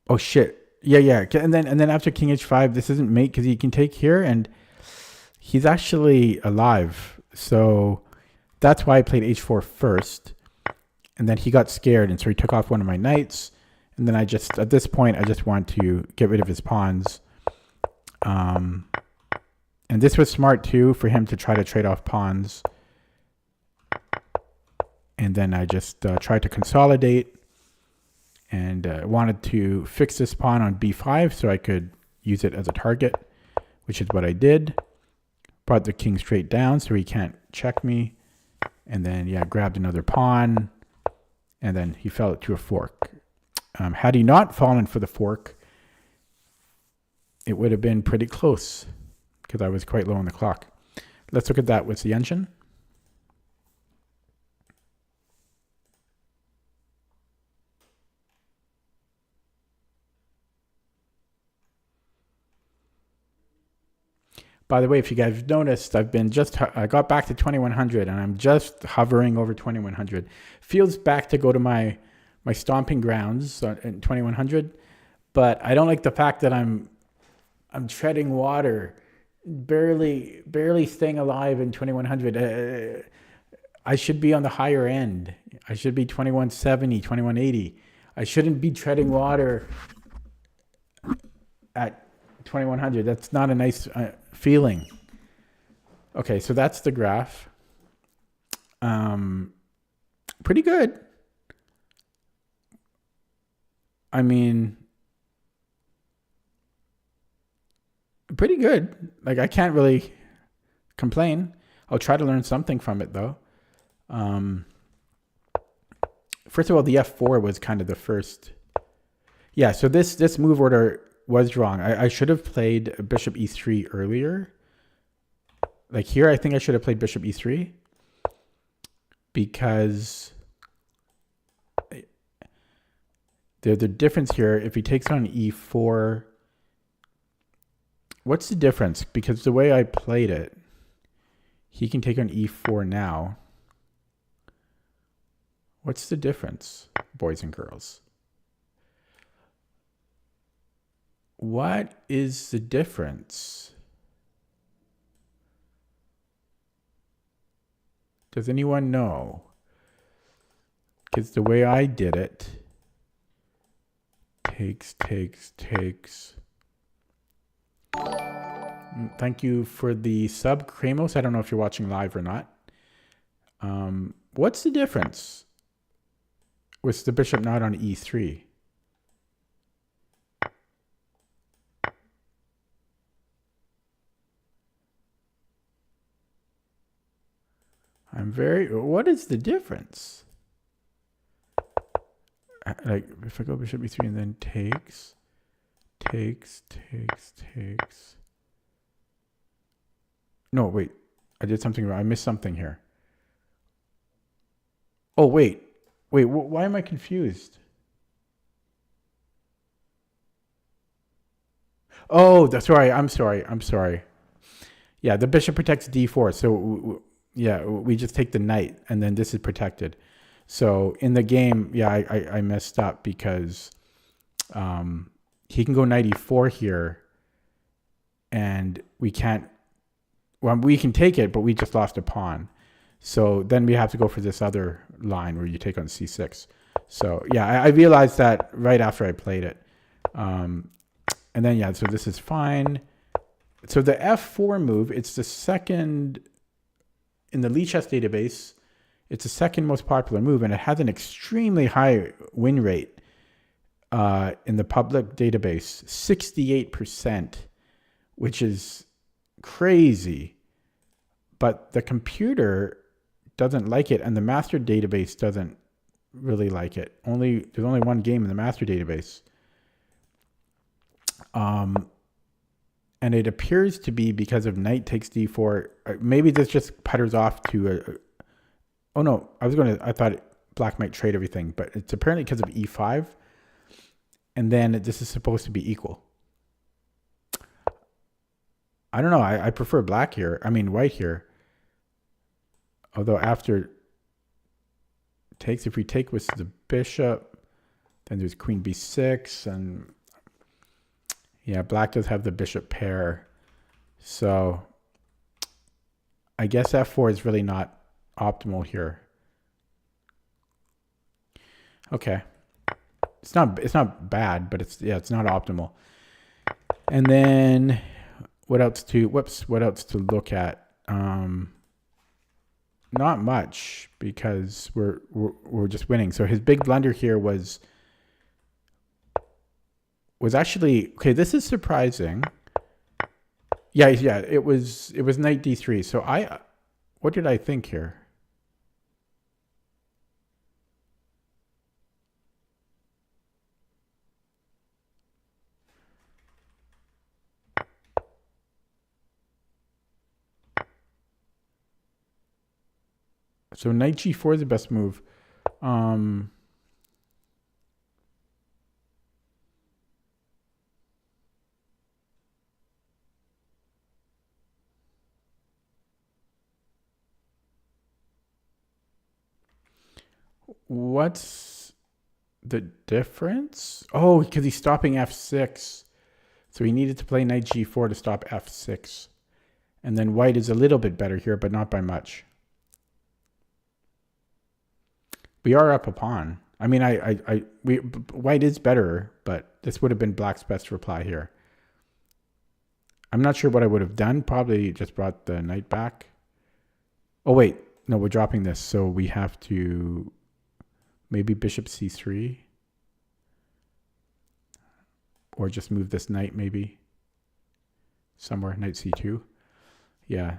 Speaker 1: Oh shit. Yeah. And then after king h5, this isn't mate because he can take here, and he's actually alive. So that's why I played h4 first. And then he got scared, and so he took off one of my knights. And then at this point, I just want to get rid of his pawns. And this was smart too, for him to try to trade off pawns. And then I just tried to consolidate, and wanted to fix this pawn on b5 so I could use it as a target, which is what I did. Brought the king straight down so he can't check me. And then, yeah, grabbed another pawn, and then he fell to a fork. Had he not fallen for the fork, it would have been pretty close because I was quite low on the clock. Let's look at that with the engine. By the way, if you guys noticed, I got back to 2100, and I'm just hovering over 2100. Feels back to go to my stomping grounds in 2100, but I don't like the fact that I'm treading water, barely staying alive in 2100. I should be on the higher end. I should be 2170, 2180. I shouldn't be treading water at 2100. That's not a nice feeling. Okay, so that's the graph. Pretty good. I mean, pretty good. Like, I can't really complain. I'll try to learn something from it though. First of all, the f4 was kind of the first. Yeah, so this move order was wrong. I should have played bishop e3 earlier. Like here, I think I should have played bishop e3 because the difference here, if he takes on e4, what's the difference? Because the way I played it, he can take on e4 now. What's the difference, boys and girls? What is the difference? Does anyone know? Because the way I did it, takes. Thank you for the sub, Kramos. I don't know if you're watching live or not. What's the difference with the bishop not on e3? what is the difference? Like, if I go bishop b3 and then takes. No, wait. I did something wrong. I missed something here. Oh, wait. Why am I confused? Oh, that's right. I'm sorry. Yeah, the bishop protects d4. So, yeah, we just take the knight, and then this is protected. So, in the game, yeah, I messed up because he can go knight e4 here, and we can't... Well, we can take it, but we just lost a pawn. So then we have to go for this other line where you take on c6. So yeah, I realized that right after I played it. And then, yeah, so this is fine. So the f4 move, it's the second in the Lichess database. It's the second most popular move, and it has an extremely high win rate in the public database, 68%, which is crazy. But the computer doesn't like it, and the master database doesn't really like it. There's only one game in the master database. And it appears to be because of knight takes d4. Maybe this just putters off to oh no, I thought black might trade everything, but it's apparently because of e5. And then this is supposed to be equal. I don't know. I prefer white here. Although after takes, if we take with the bishop, then there's queen b6, and yeah, black does have the bishop pair. So I guess f4 is really not optimal here. Okay. It's not bad, but it's not optimal. And then what else to look at? Not much, because we're just winning. So his big blunder here was actually, okay, this is surprising. Yeah, it was knight d3. So what did I think here? So knight g4 is the best move. What's the difference? Oh, because he's stopping f6. So he needed to play knight g4 to stop f6. And then white is a little bit better here, but not by much. We are up a pawn. I mean, white is better, but this would have been black's best reply here. I'm not sure what I would have done. Probably just brought the knight back. Oh, wait. No, we're dropping this. So we have to maybe bishop c3. Or just move this knight maybe somewhere, knight c2. Yeah.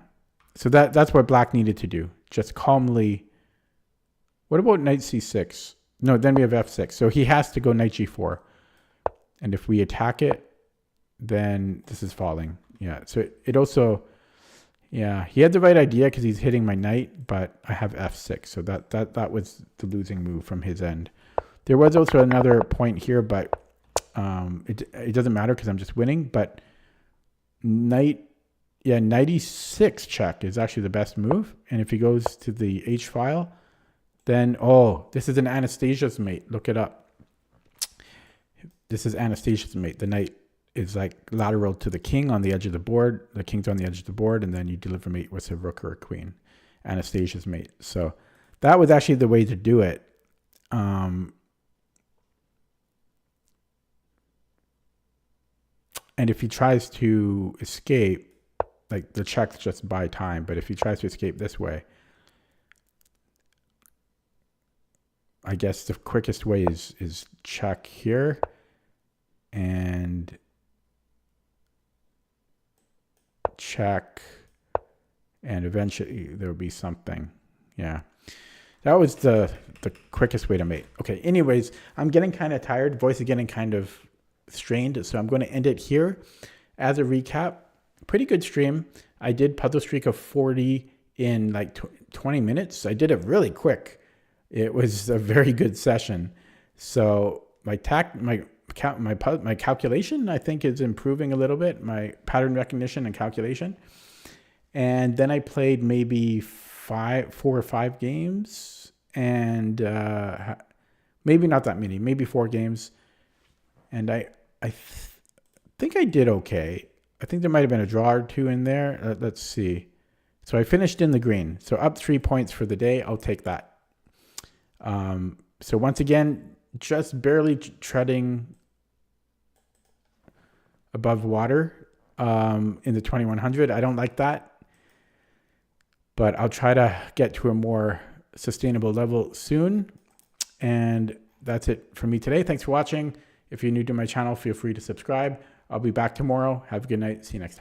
Speaker 1: So that's what black needed to do. Just calmly. What about knight c6? No, then we have f6. So he has to go knight g4. And if we attack it, then this is falling. Yeah. So it also, yeah, he had the right idea because he's hitting my knight, but I have f6. So that was the losing move from his end. There was also another point here, but it doesn't matter because I'm just winning. But knight e6 check is actually the best move. And if he goes to the h file, then, oh, this is an Anastasia's mate. Look it up. This is Anastasia's mate. The knight is like lateral to the king on the edge of the board. The king's on the edge of the board, and then you deliver mate with a rook or a queen. Anastasia's mate. So that was actually the way to do it. And if he tries to escape, like the check's just buy time, but if he tries to escape this way, I guess the quickest way is check here and check, and eventually there'll be something. Yeah. That was the quickest way to mate. Okay, anyways, I'm getting kind of tired. Voice is getting kind of strained, so I'm going to end it here. As a recap, pretty good stream. I did puzzle streak of 40 in like 20 minutes. I did it really quick. It was a very good session. So my calculation, I think, is improving a little bit. My pattern recognition and calculation. And then I played maybe 4 or 5 games, and maybe not that many, maybe 4 games. And I think I did okay. I think there might have been a draw or 2 in there. Let's see. So I finished in the green. So up 3 points for the day. I'll take that. So once again, just barely treading above water in the 2100. I don't like that. But I'll try to get to a more sustainable level soon. And that's it for me today. Thanks for watching. If you're new to my channel, feel free to subscribe. I'll be back tomorrow. Have a good night. See you next time.